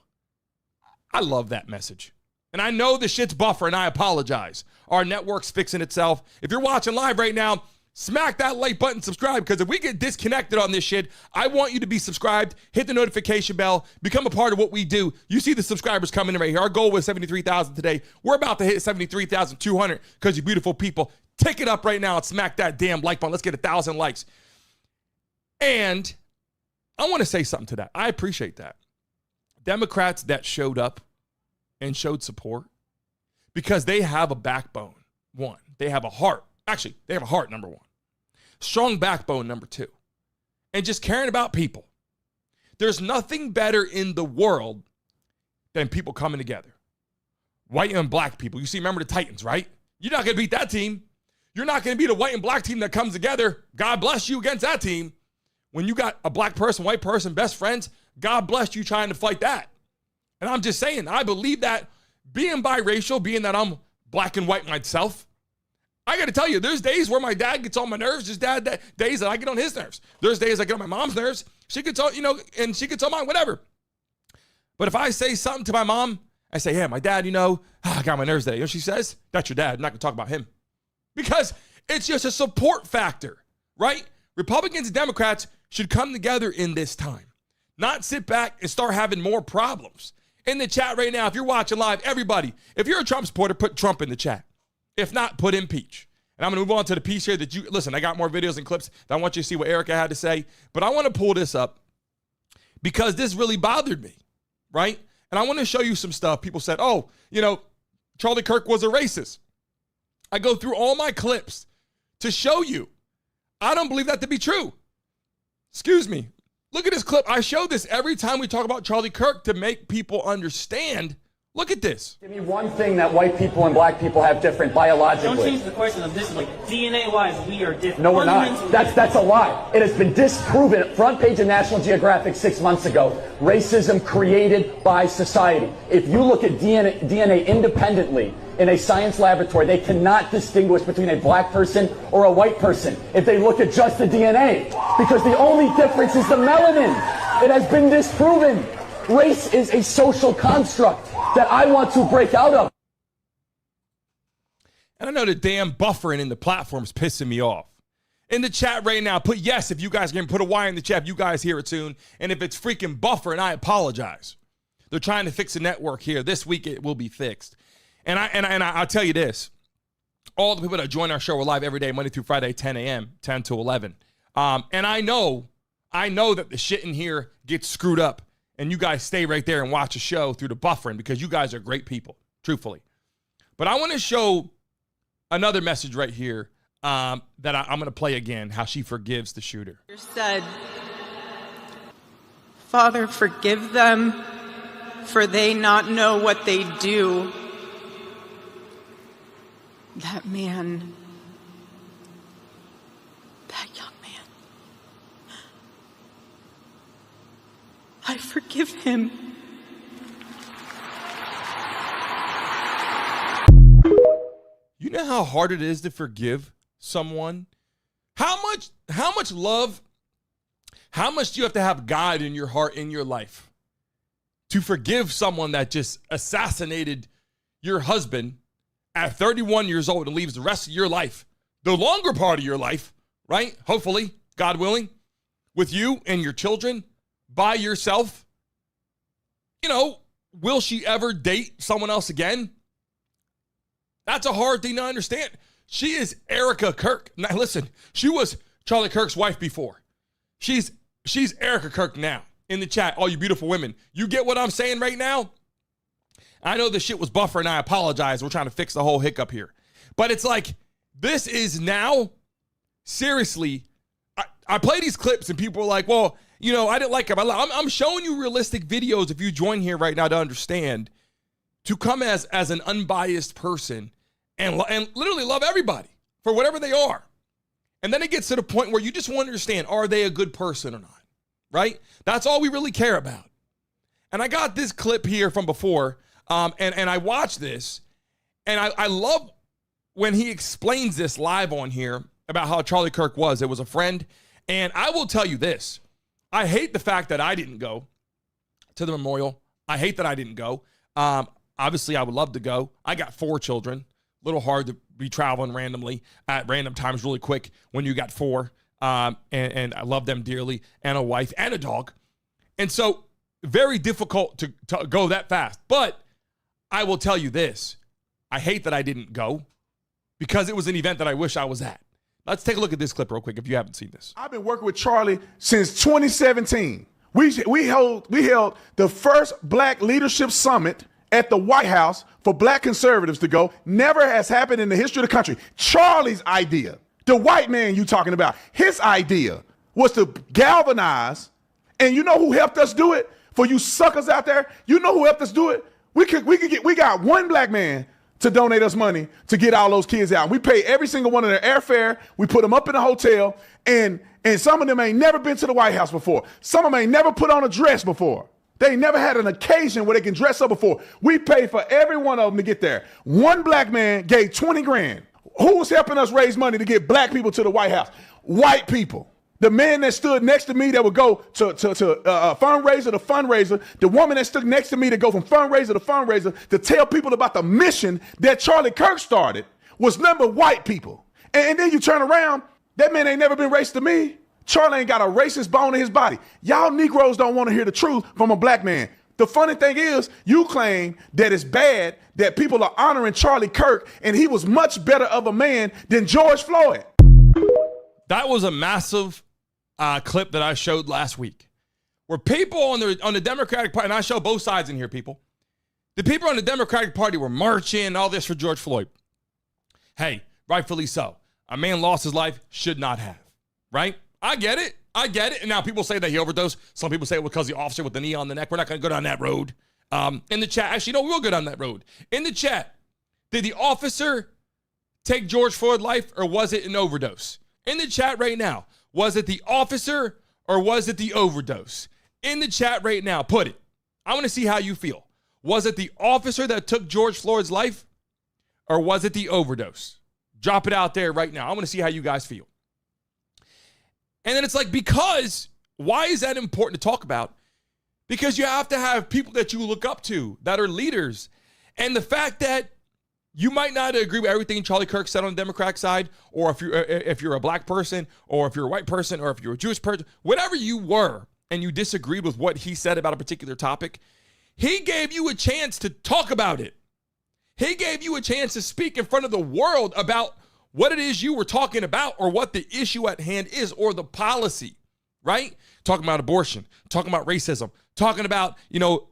I love that message. And I know the shit's buffer and I apologize. Our network's fixing itself. If you're watching live right now, smack that like button, subscribe, because if we get disconnected on this shit, I want you to be subscribed, hit the notification bell, become a part of what we do. You see the subscribers coming in right here. Our goal was 73,000 today. We're about to hit 73,200 because you beautiful people. Take it up right now and smack that damn like button. Let's get 1,000 likes. And I want to say something to that. I appreciate that. Democrats that showed up and showed support because they have a backbone, one. They have a heart. Actually, they have a heart, number one. Strong backbone, number two. And just caring about people. There's nothing better in the world than people coming together. White and black people. You see, remember the Titans, right? You're not going to beat that team. You're not going to beat a white and black team that comes together. God bless you against that team. When you got a black person, white person, best friends, God bless you trying to fight that. And I'm just saying, I believe that being biracial, being that I'm black and white myself, I got to tell you, there's days where my dad gets on my nerves. There's days that I get on his nerves. There's days I get on my mom's nerves. She gets on, and she gets on mine, whatever. But if I say something to my mom, I say, yeah, my dad, I got my nerves today. You know what she says? That's your dad. I'm not going to talk about him. Because it's just a support factor, right? Republicans and Democrats should come together in this time, not sit back and start having more problems. In the chat right now, if you're watching live, everybody, if you're a Trump supporter, put Trump in the chat. If not, put impeach. And I'm going to move on to the piece here that listen, I got more videos and clips that I want you to see what Erika had to say, but I want to pull this up because this really bothered me, right? And I want to show you some stuff. People said, Charlie Kirk was a racist. I go through all my clips to show you. I don't believe that to be true. Excuse me. Look at this clip. I show this every time we talk about Charlie Kirk to make people understand. Look at this. Give me one thing that white people and black people have different biologically. Don't change the question of this. Like DNA-wise, we are different. No, we're not. That's a lie. It has been disproven. Front page of National Geographic 6 months ago. Racism created by society. If you look at DNA independently in a science laboratory, they cannot distinguish between a black person or a white person if they look at just the DNA, because the only difference is the melanin. It has been disproven. Race is a social construct that I want to break out of. And I know the damn buffering in the platform is pissing me off. In the chat right now, put yes if you guys can, put a Y in the chat if you guys hear it soon. And if it's freaking buffering, I apologize. They're trying to fix the network here. This week it will be fixed. And I'll tell you this. All the people that join our show are live every day, Monday through Friday, 10 a.m., 10 to 11. And I know that the shit in here gets screwed up. And you guys stay right there and watch a show through the buffering because you guys are great people, truthfully. But I want to show another message right here that I'm going to play again, how she forgives the shooter. Said, Father, forgive them, for they not know what they do. That man, that young man, I forgive him. You know how hard it is to forgive someone? How much love, how much do you have to have God in your heart, in your life, to forgive someone that just assassinated your husband at 31 years old and leaves the rest of your life, the longer part of your life, right? Hopefully, God willing, with you and your children, by yourself, you know, will she ever date someone else again? That's a hard thing to understand. She is Erika Kirk. Now, listen, she was Charlie Kirk's wife before. She's Erika Kirk now. In the chat, all you beautiful women, you get what I'm saying right now? I know this shit was buffer, and I apologize. We're trying to fix the whole hiccup here. But it's like, this is now, seriously, I play these clips, and people are like, well, you know, I didn't like him. I'm showing you realistic videos, if you join here right now to understand, to come as an unbiased person and literally love everybody for whatever they are. And then it gets to the point where you just want to understand, are they a good person or not, right? That's all we really care about. And I got this clip here from before, and I watched this, and I love when he explains this live on here about how Charlie Kirk was. It was a friend, and I will tell you this. I hate the fact that I didn't go to the memorial. I hate that I didn't go. Obviously, I would love to go. I got 4 children. A little hard to be traveling randomly at random times really quick when you got 4. And I love them dearly, and a wife and a dog. And so very difficult to go that fast. But I will tell you this. I hate that I didn't go because it was an event that I wish I was at. Let's take a look at this clip real quick if you haven't seen this. I've been working with Charlie since 2017. We held the first Black Leadership Summit at the White House for Black conservatives to go. Never has happened in the history of the country. Charlie's idea, the white man you talking about, his idea was to galvanize, and you know who helped us do it? For you suckers out there, you know who helped us do it? We got one Black man to donate us money to get all those kids out. We pay every single one of their airfare. We put them up in a hotel, and some of them ain't never been to the White House before. Some of them ain't never put on a dress before. They never had an occasion where they can dress up before. We paid for every one of them to get there. One Black man gave 20 grand. Who was helping us raise money to get Black people to the White House? White people. The man that stood next to me that would go to fundraiser to fundraiser, the woman that stood next to me to go from fundraiser to fundraiser to tell people about the mission that Charlie Kirk started was number white people. And then you turn around, that man ain't never been racist to me. Charlie ain't got a racist bone in his body. Y'all Negroes don't want to hear the truth from a Black man. The funny thing is, you claim that it's bad that people are honoring Charlie Kirk, and he was much better of a man than George Floyd. That was a massive clip that I showed last week, where people on the Democratic Party, and I show both sides in here, people. The people on the Democratic Party were marching, all this for George Floyd. Hey, rightfully so. A man lost his life, should not have, right? I get it. And now people say that he overdosed. Some people say it was because the officer with the knee on the neck. We're not going to go down that road. In the chat, actually, no, we'll go down that road. In the chat, did the officer take George Floyd's life, or was it an overdose? In the chat right now, was it the officer or was it the overdose? In the chat right now, put it. I want to see how you feel. Was it the officer that took George Floyd's life, or was it the overdose? Drop it out there right now. I want to see how you guys feel. And then it's like, because, why is that important to talk about? Because you have to have people that you look up to that are leaders. And the fact that you might not agree with everything Charlie Kirk said on the Democratic side, or if you're a Black person, or if you're a white person, or if you're a Jewish person, whatever you were, and you disagreed with what he said about a particular topic, he gave you a chance to talk about it. He gave you a chance to speak in front of the world about what it is you were talking about, or what the issue at hand is, or the policy, right? Talking about abortion, talking about racism, talking about,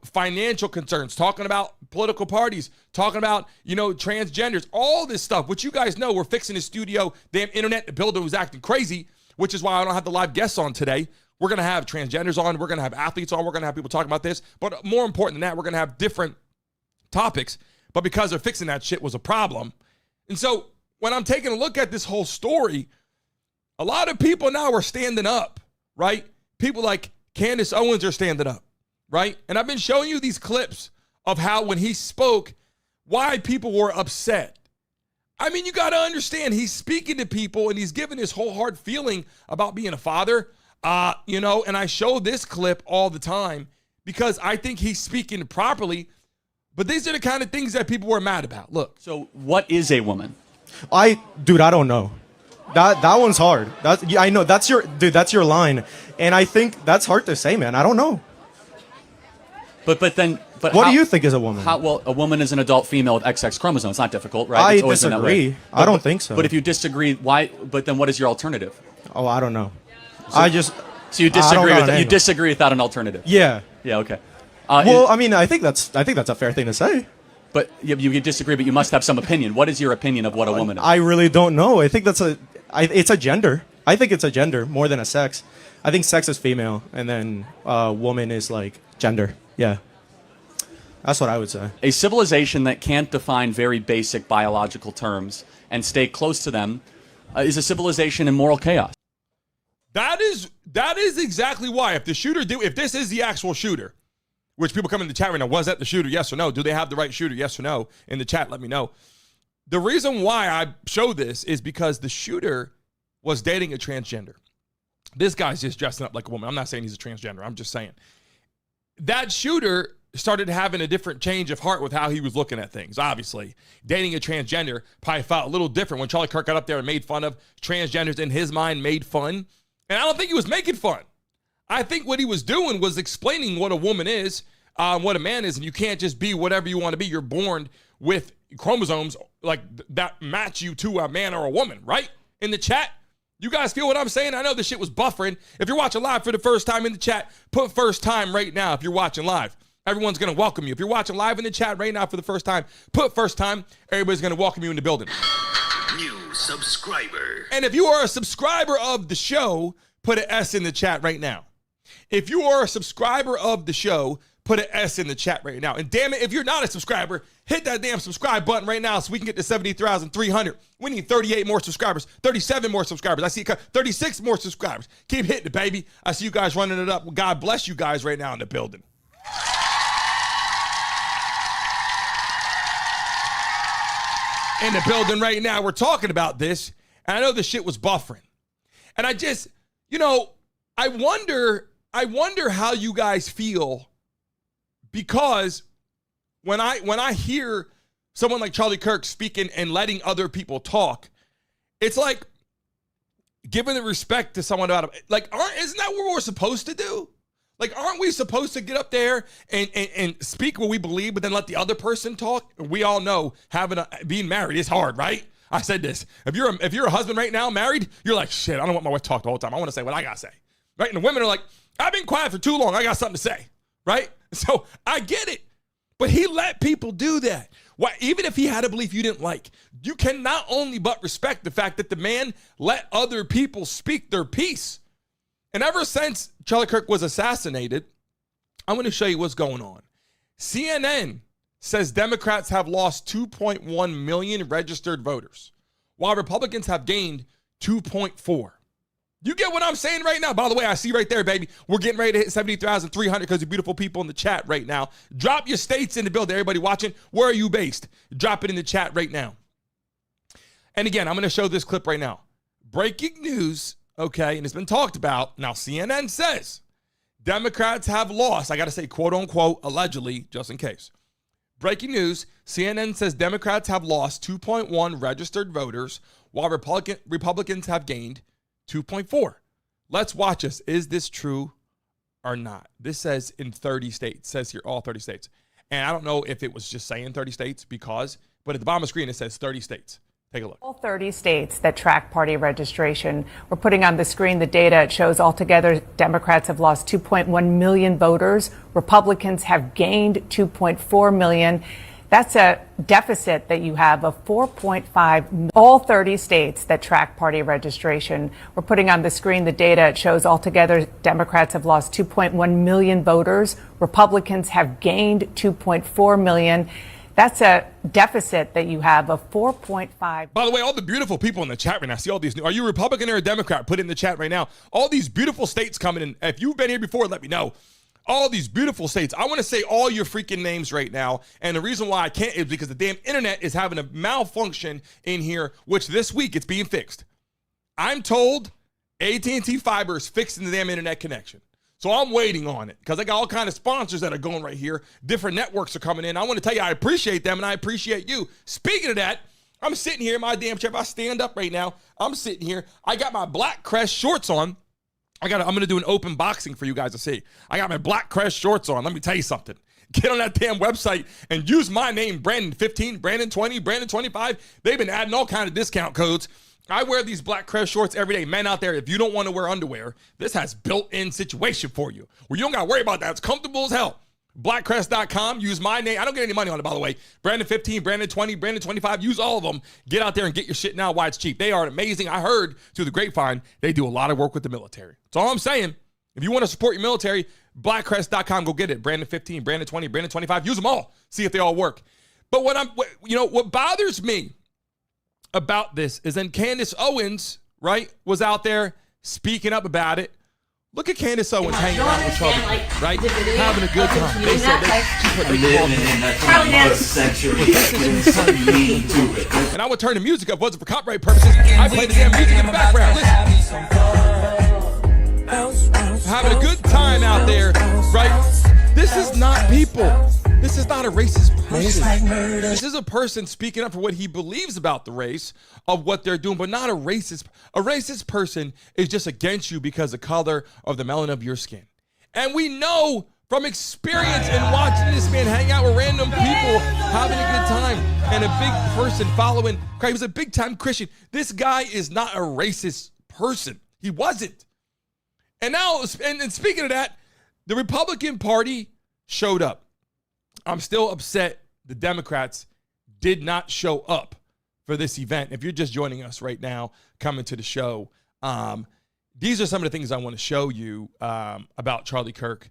financial concerns, talking about political parties, talking about, transgenders, all this stuff, which you guys know we're fixing the studio, damn internet, the builder was acting crazy, which is why I don't have the live guests on today. We're going to have transgenders on, we're going to have athletes on, we're going to have people talking about this, but more important than that, we're going to have different topics, but because they're fixing that shit was a problem. And so when I'm taking a look at this whole story, a lot of people now are standing up, right? People like Candace Owens are standing up, right? And I've been showing you these clips of how when he spoke, why people were upset. I mean, you got to understand, he's speaking to people and he's giving his whole heart feeling about being a father, and I show this clip all the time because I think he's speaking properly, but these are the kind of things that people were mad about. Look. So what is a woman? I don't know. That one's hard. I know that's your line, and I think that's hard to say, man. I don't know. But what do you think is a woman? Well, a woman is an adult female with XX chromosomes. It's not difficult, right? I It's always been that way. disagree. I don't think so. But if you disagree, why? But then what is your alternative? Oh, I don't know. So you disagree without an alternative? Yeah. Yeah. Okay. Well, I mean, I think that's a fair thing to say. But you disagree, but you must have some opinion. What is your opinion of what a woman is? I really don't know. I think it's a gender. I think it's a gender more than a sex. I think sex is female, and then woman is like gender. Yeah. That's what I would say. A civilization that can't define very basic biological terms and stay close to them is a civilization in moral chaos. That is exactly why. If this is the actual shooter, which people come in the chat right now, was that the shooter? Yes or no? Do they have the right shooter? Yes or no? In the chat, let me know. The reason why I show this is because the shooter was dating a transgender. This guy's just dressing up like a woman. I'm not saying he's a transgender. I'm just saying. That shooter started having a different change of heart with how he was looking at things, obviously. Dating a transgender probably felt a little different when Charlie Kirk got up there and made fun of transgenders. In his mind, made fun. And I don't think he was making fun. I think what he was doing was explaining what a woman is, what a man is, and you can't just be whatever you want to be. You're born with chromosomes like that match you to a man or a woman, right? In the chat, you guys feel what I'm saying? I know this shit was buffering. If you're watching live for the first time in the chat, put first time right now if you're watching live. Everyone's going to welcome you. If you're watching live in the chat right now for the first time, put first time. Everybody's going to welcome you in the building. New subscriber. And if you are a subscriber of the show, put an S in the chat right now. If you are a subscriber of the show, put an S in the chat right now. And damn it, if you're not a subscriber, hit that damn subscribe button right now so we can get to 70,300. We need 38 more subscribers, 37 more subscribers. I see 36 more subscribers. Keep hitting it, baby. I see you guys running it up. God bless you guys right now in the building. In the building right now, we're talking about this, and I know this shit was buffering. And I just, I wonder how you guys feel, because when I hear someone like Charlie Kirk speaking and letting other people talk, it's like giving the respect to someone about it. Like, isn't that what we're supposed to do? Like, aren't we supposed to get up there and speak what we believe, but then let the other person talk? We all know being married is hard, right? I said this. If you're a husband right now, married, you're like, shit, I don't want my wife to talk the whole time. I want to say what I got to say, right? And the women are like, I've been quiet for too long. I got something to say, right? So I get it. But he let people do that. Why? Even if he had a belief you didn't like, you can not only but respect the fact that the man let other people speak their piece. And ever since Charlie Kirk was assassinated, I'm going to show you what's going on. CNN says Democrats have lost 2.1 million registered voters, while Republicans have gained 2.4. You get what I'm saying right now? By the way, I see right there, baby, we're getting ready to hit 70,300 because of beautiful people in the chat right now. Drop your states in the building. Everybody watching, where are you based? Drop it in the chat right now. And again, I'm going to show this clip right now. Breaking news. Okay, and it's been talked about. Now, CNN says Democrats have lost, I got to say, quote unquote, allegedly, just in case. Breaking news, CNN says Democrats have lost 2.1 registered voters, while Republicans have gained 2.4. Let's watch this. Is this true or not? This says in 30 states. It says here all 30 states. And I don't know if it was just saying 30 states but at the bottom of the screen, it says 30 states. Take a look. All 30 states that track party registration. We're putting on the screen the data. It shows altogether Democrats have lost 2.1 million voters. Republicans have gained 2.4 million. That's a deficit that you have of 4.5. All 30 states that track party registration. We're putting on the screen the data. It shows altogether Democrats have lost 2.1 million voters. Republicans have gained 2.4 million. That's a deficit that you have of 4.5. By the way, all the beautiful people in the chat right now, I see all these. Are you a Republican or a Democrat? Put it in the chat right now. All these beautiful states coming in. If you've been here before, let me know. All these beautiful states. I want to say all your freaking names right now. And the reason why I can't is because the damn internet is having a malfunction in here, which this week it's being fixed. I'm told AT&T Fiber is fixing the damn internet connection. So I'm waiting on it because I got all kind of sponsors that are going right here. Different networks are coming in. I want to tell you I appreciate them and I appreciate you. Speaking of that, I'm sitting here in my damn chair. If I stand up right now, I'm sitting here. I got my black Crest shorts on. I'm going to do an open boxing for you guys to see. I got my black Crest shorts on. Let me tell you something. Get on that damn website and use my name, Brandon15, Brandon20, Brandon25. They've been adding all kind of discount codes. I wear these black Crest shorts every day. Men out there, if you don't want to wear underwear, this has built-in situation for you where you don't got to worry about that. It's comfortable as hell. Blackcrest.com. Use my name. I don't get any money on it, by the way. Brandon15, Brandon20, Brandon25. Use all of them. Get out there and get your shit now while it's cheap. They are amazing. I heard through the grapevine they do a lot of work with the military. That's all I'm saying. If you want to support your military, blackcrest.com. Go get it. Brandon15, Brandon20, Brandon25. Use them all. See if they all work. But what bothers me about this is then Candace Owens, right, was out there speaking up about it. Look at Candace Owens hanging out with Charlie, right? Having a good time. They said and I would turn the music up. Wasn't for copyright purposes. I played the damn music in the background. Listen. Having a good time out there, right? This is not people. This is not a racist person. This is a person speaking up for what he believes about the race of what they're doing, but not a racist. A racist person is just against you because of the color of the melanin of your skin. And we know from experience in watching this man hang out with random people, having a good time, and a big person following Christ. He was a big-time Christian. This guy is not a racist person. He wasn't. And now, and speaking of that, the Republican Party showed up. I'm still upset the Democrats did not show up for this event. If you're just joining us right now, coming to the show, these are some of the things I want to show you about Charlie Kirk.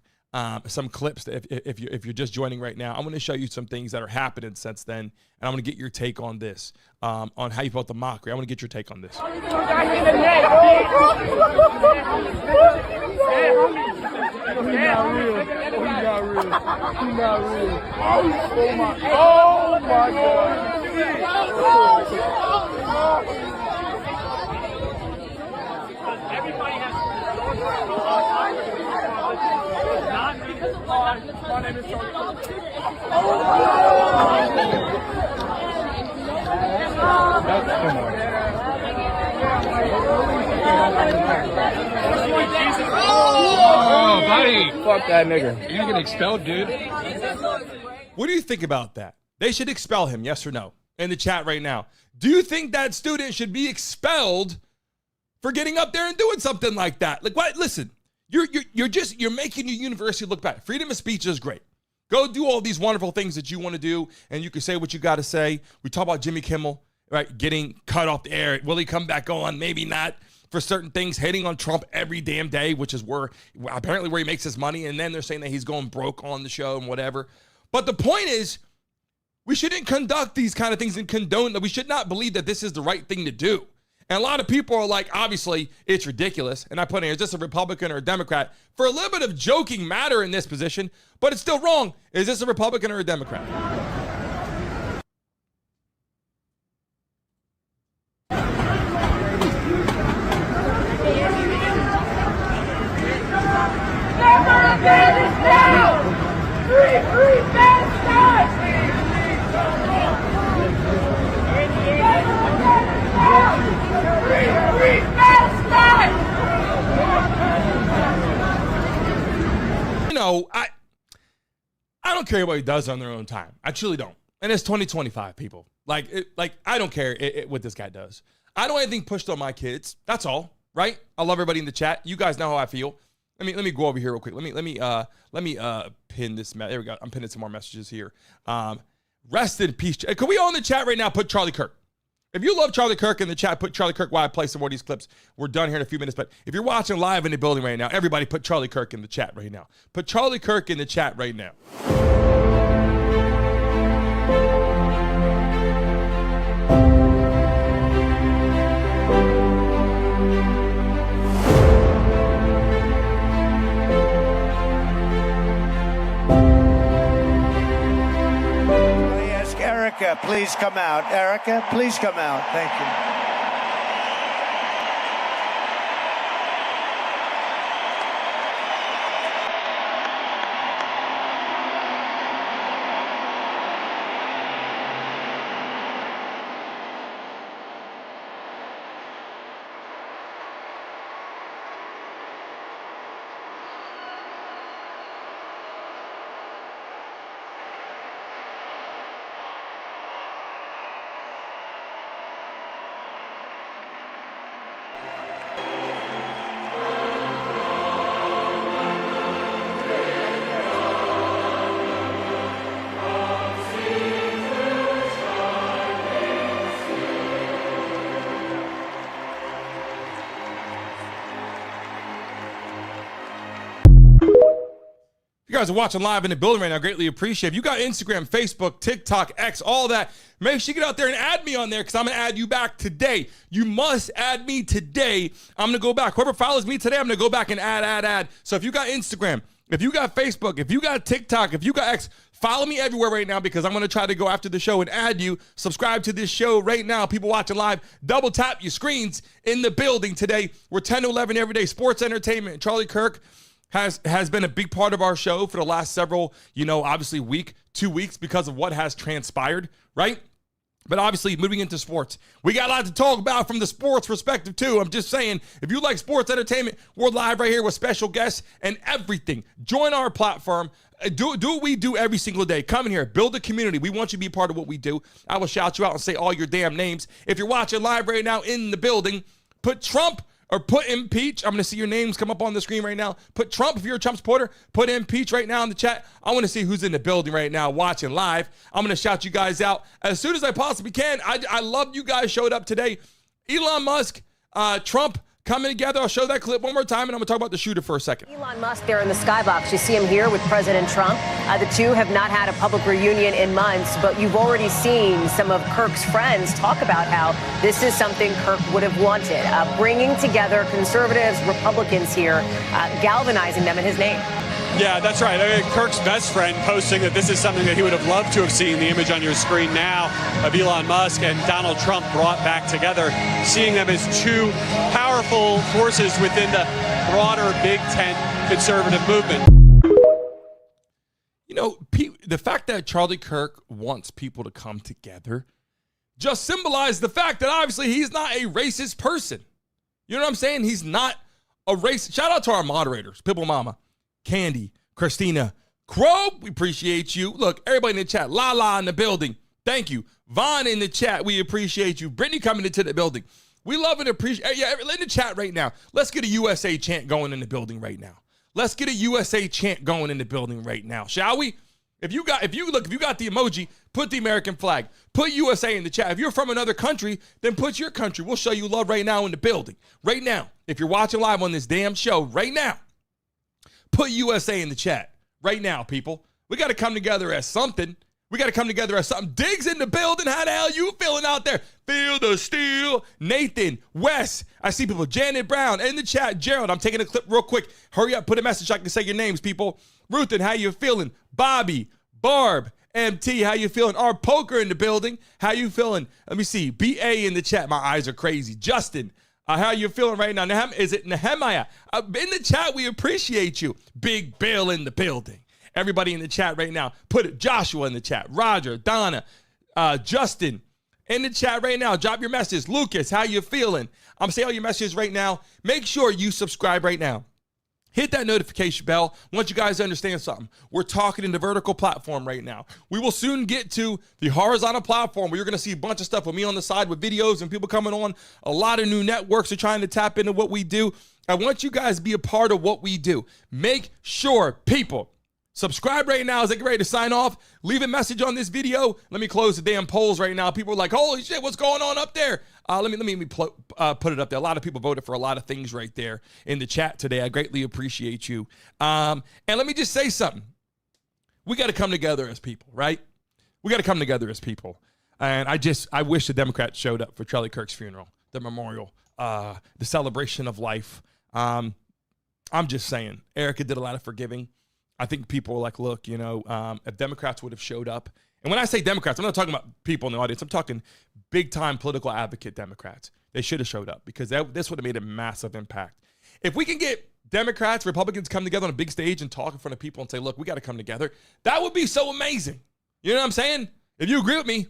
Some clips that if you're just joining right now, I'm going to show you some things that are happening since then, and I'm going to get your take on this, on how you felt the mockery. I want to get your take on this. Oh my God. Everybody has my name is Charlie. Oh, buddy. Fuck that nigga. You're getting expelled, dude. What do you think about that? They should expel him, yes or no? In the chat right now. Do you think that student should be expelled for getting up there and doing something like that? Like, what? Listen, you're making your university look bad. Freedom of speech is great. Go do all these wonderful things that you want to do, and you can say what you got to say. We talk about Jimmy Kimmel, right, getting cut off the air. Will he come back on? Maybe not. For certain things, hating on Trump every damn day, which is apparently where he makes his money, and then they're saying that he's going broke on the show and whatever. But the point is, we shouldn't conduct these kind of things and condone that. We should not believe that this is the right thing to do. And a lot of people are like, obviously, it's ridiculous. And I put in, is this a Republican or a Democrat? For a little bit of joking matter in this position, but it's still wrong. Is this a Republican or a Democrat? You know, I don't care what he does on their own time. I truly don't. And it's 2025, people. Like I don't care what this guy does. I don't want anything pushed on my kids. That's all, right? I love everybody in the chat. You guys know how I feel. Let me go over here real quick. Let me pin this. There we go. I'm pinning some more messages here. Rest in peace. Can we all in the chat right now put Charlie Kirk? If you love Charlie Kirk in the chat, put Charlie Kirk while I play some more of these clips. We're done here in a few minutes. But if you're watching live in the building right now, everybody put Charlie Kirk in the chat right now. Put Charlie Kirk in the chat right now. Erika, please come out. Erika, please come out. Thank you. If you guys are watching live in the building right now, I greatly appreciate it. If you got Instagram, Facebook, TikTok, X, all that, make sure you get out there and add me on there because I'm going to add you back today. You must add me today. I'm going to go back. Whoever follows me today, I'm going to go back and add. So if you got Instagram, if you got Facebook, if you got TikTok, if you got X, follow me everywhere right now because I'm going to try to go after the show and add you. Subscribe to this show right now. People watching live, double tap your screens in the building today. We're 10 to 11 every day. Sports entertainment. Charlie Kirk has been a big part of our show for the last several, obviously 2 weeks because of what has transpired, right? But obviously, moving into sports, we got a lot to talk about from the sports perspective, too. I'm just saying, if you like sports entertainment, we're live right here with special guests and everything. Join our platform. Do what we do every single day. Come in here, build a community. We want you to be part of what we do. I will shout you out and say all your damn names. If you're watching live right now in the building, put Trump or put impeach. I'm going to see your names come up on the screen right now. Put Trump if you're a Trump supporter. Put impeach right now in the chat. I want to see who's in the building right now watching live. I'm going to shout you guys out as soon as I possibly can. I love you guys showed up today. Elon Musk, Trump coming together. I'll show that clip one more time, and I'm going to talk about the shooter for a second. Elon Musk there in the skybox. You see him here with President Trump. The two have not had a public reunion in months, but you've already seen some of Kirk's friends talk about how this is something Kirk would have wanted, bringing together conservatives, Republicans here, galvanizing them in his name. Yeah, that's right. Kirk's best friend posting that this is something that he would have loved to have seen, the image on your screen now of Elon Musk and Donald Trump brought back together, seeing them as two powerful forces within the broader Big Ten conservative movement. The fact that Charlie Kirk wants people to come together just symbolizes the fact that obviously he's not a racist person. You know what I'm saying? He's not a racist. Shout out to our moderators, Pibble Mama, Candy, Christina, Crow, we appreciate you. Look, everybody in the chat, Lala in the building, thank you. Vaughn in the chat, we appreciate you. Brittany coming into the building. We love and appreciate, in the chat right now. Let's get a USA chant going in the building right now. Let's get a USA chant going in the building right now, shall we? If you got the emoji, put the American flag. Put USA in the chat. If you're from another country, then put your country. We'll show you love right now in the building. Right now, if you're watching live on this damn show right now, put USA in the chat right now, people. We got to come together as something. Diggs in the building. How the hell you feeling out there? Feel the steel. Nathan, Wes. I see people. Janet Brown in the chat. Gerald, I'm taking a clip real quick. Hurry up. Put a message so I can say your names, people. Ruthin, how you feeling? Bobby, Barb, MT, how you feeling? Our Poker in the building. How you feeling? Let me see. BA in the chat. My eyes are crazy. Justin. How you feeling right now? Is it Nehemiah? In the chat, we appreciate you. Big Bill in the building. Everybody in the chat right now. Put it. Joshua in the chat. Roger, Donna, Justin in the chat right now. Drop your message. Lucas, how you feeling? I'm saying all your messages right now. Make sure you subscribe right now. Hit that notification bell. I want you guys to understand something. We're talking in the vertical platform right now. We will soon get to the horizontal platform where you're going to see a bunch of stuff with me on the side with videos and people coming on. A lot of new networks are trying to tap into what we do. I want you guys to be a part of what we do. Make sure, people, subscribe right now as I get ready to sign off. Leave a message on this video. Let me close the damn polls right now. People are like, holy shit, what's going on up there? Let me put it up there. A lot of people voted for a lot of things right there in the chat today. I greatly appreciate you. And let me just say something. We got to come together as people, right? We got to come together as people. And I wish the Democrats showed up for Charlie Kirk's funeral, the memorial, the celebration of life. I'm just saying, Erika did a lot of forgiving. I think people were like, look, if Democrats would have showed up, and when I say Democrats, I'm not talking about people in the audience. I'm talking big-time political advocate Democrats. They should have showed up because this would have made a massive impact. If we can get Democrats, Republicans come together on a big stage and talk in front of people and say, look, we got to come together, that would be so amazing. You know what I'm saying? If you agree with me,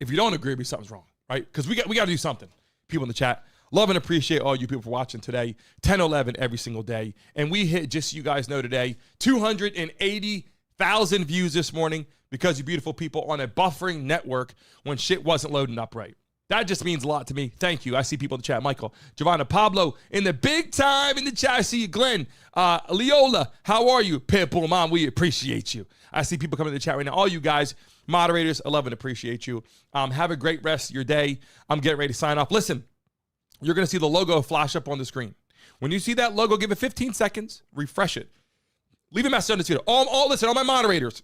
if you don't agree with me, something's wrong, right? Because we got to do something. People in the chat, love and appreciate all you people for watching today. 10-11 every single day. And we hit, just so you guys know today, 280,000 views this morning because you beautiful people on a buffering network when shit wasn't loading up right. That just means a lot to me. Thank you. I see people in the chat. Michael, Giovanna, Pablo in the big time in the chat. I see you. Glenn, Leola, how are you? Pitbull Mom, we appreciate you. I see people coming in the chat right now. All you guys, moderators, I love and appreciate you. Have a great rest of your day. I'm getting ready to sign off. Listen, you're going to see the logo flash up on the screen. When you see that logo, give it 15 seconds, refresh it. Leave a message on this video. Listen, all my moderators.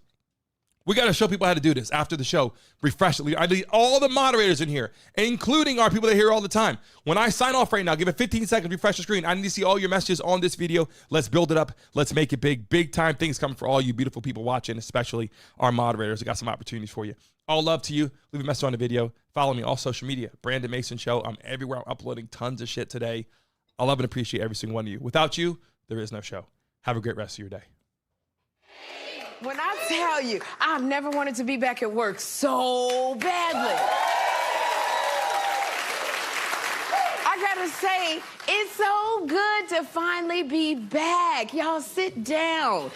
We got to show people how to do this after the show. Refresh it. I need all the moderators in here, including our people that are here all the time. When I sign off right now, give it 15 seconds, refresh the screen. I need to see all your messages on this video. Let's build it up. Let's make it big. Big time things coming for all you beautiful people watching, especially our moderators. I got some opportunities for you. All love to you. Leave a message on the video. Follow me all social media. Brandon Mason Show. I'm everywhere. I'm uploading tons of shit today. I love and appreciate every single one of you. Without you, there is no show. Have a great rest of your day. When I tell you, I've never wanted to be back at work so badly. I gotta say, it's so good to finally be back. Y'all sit down.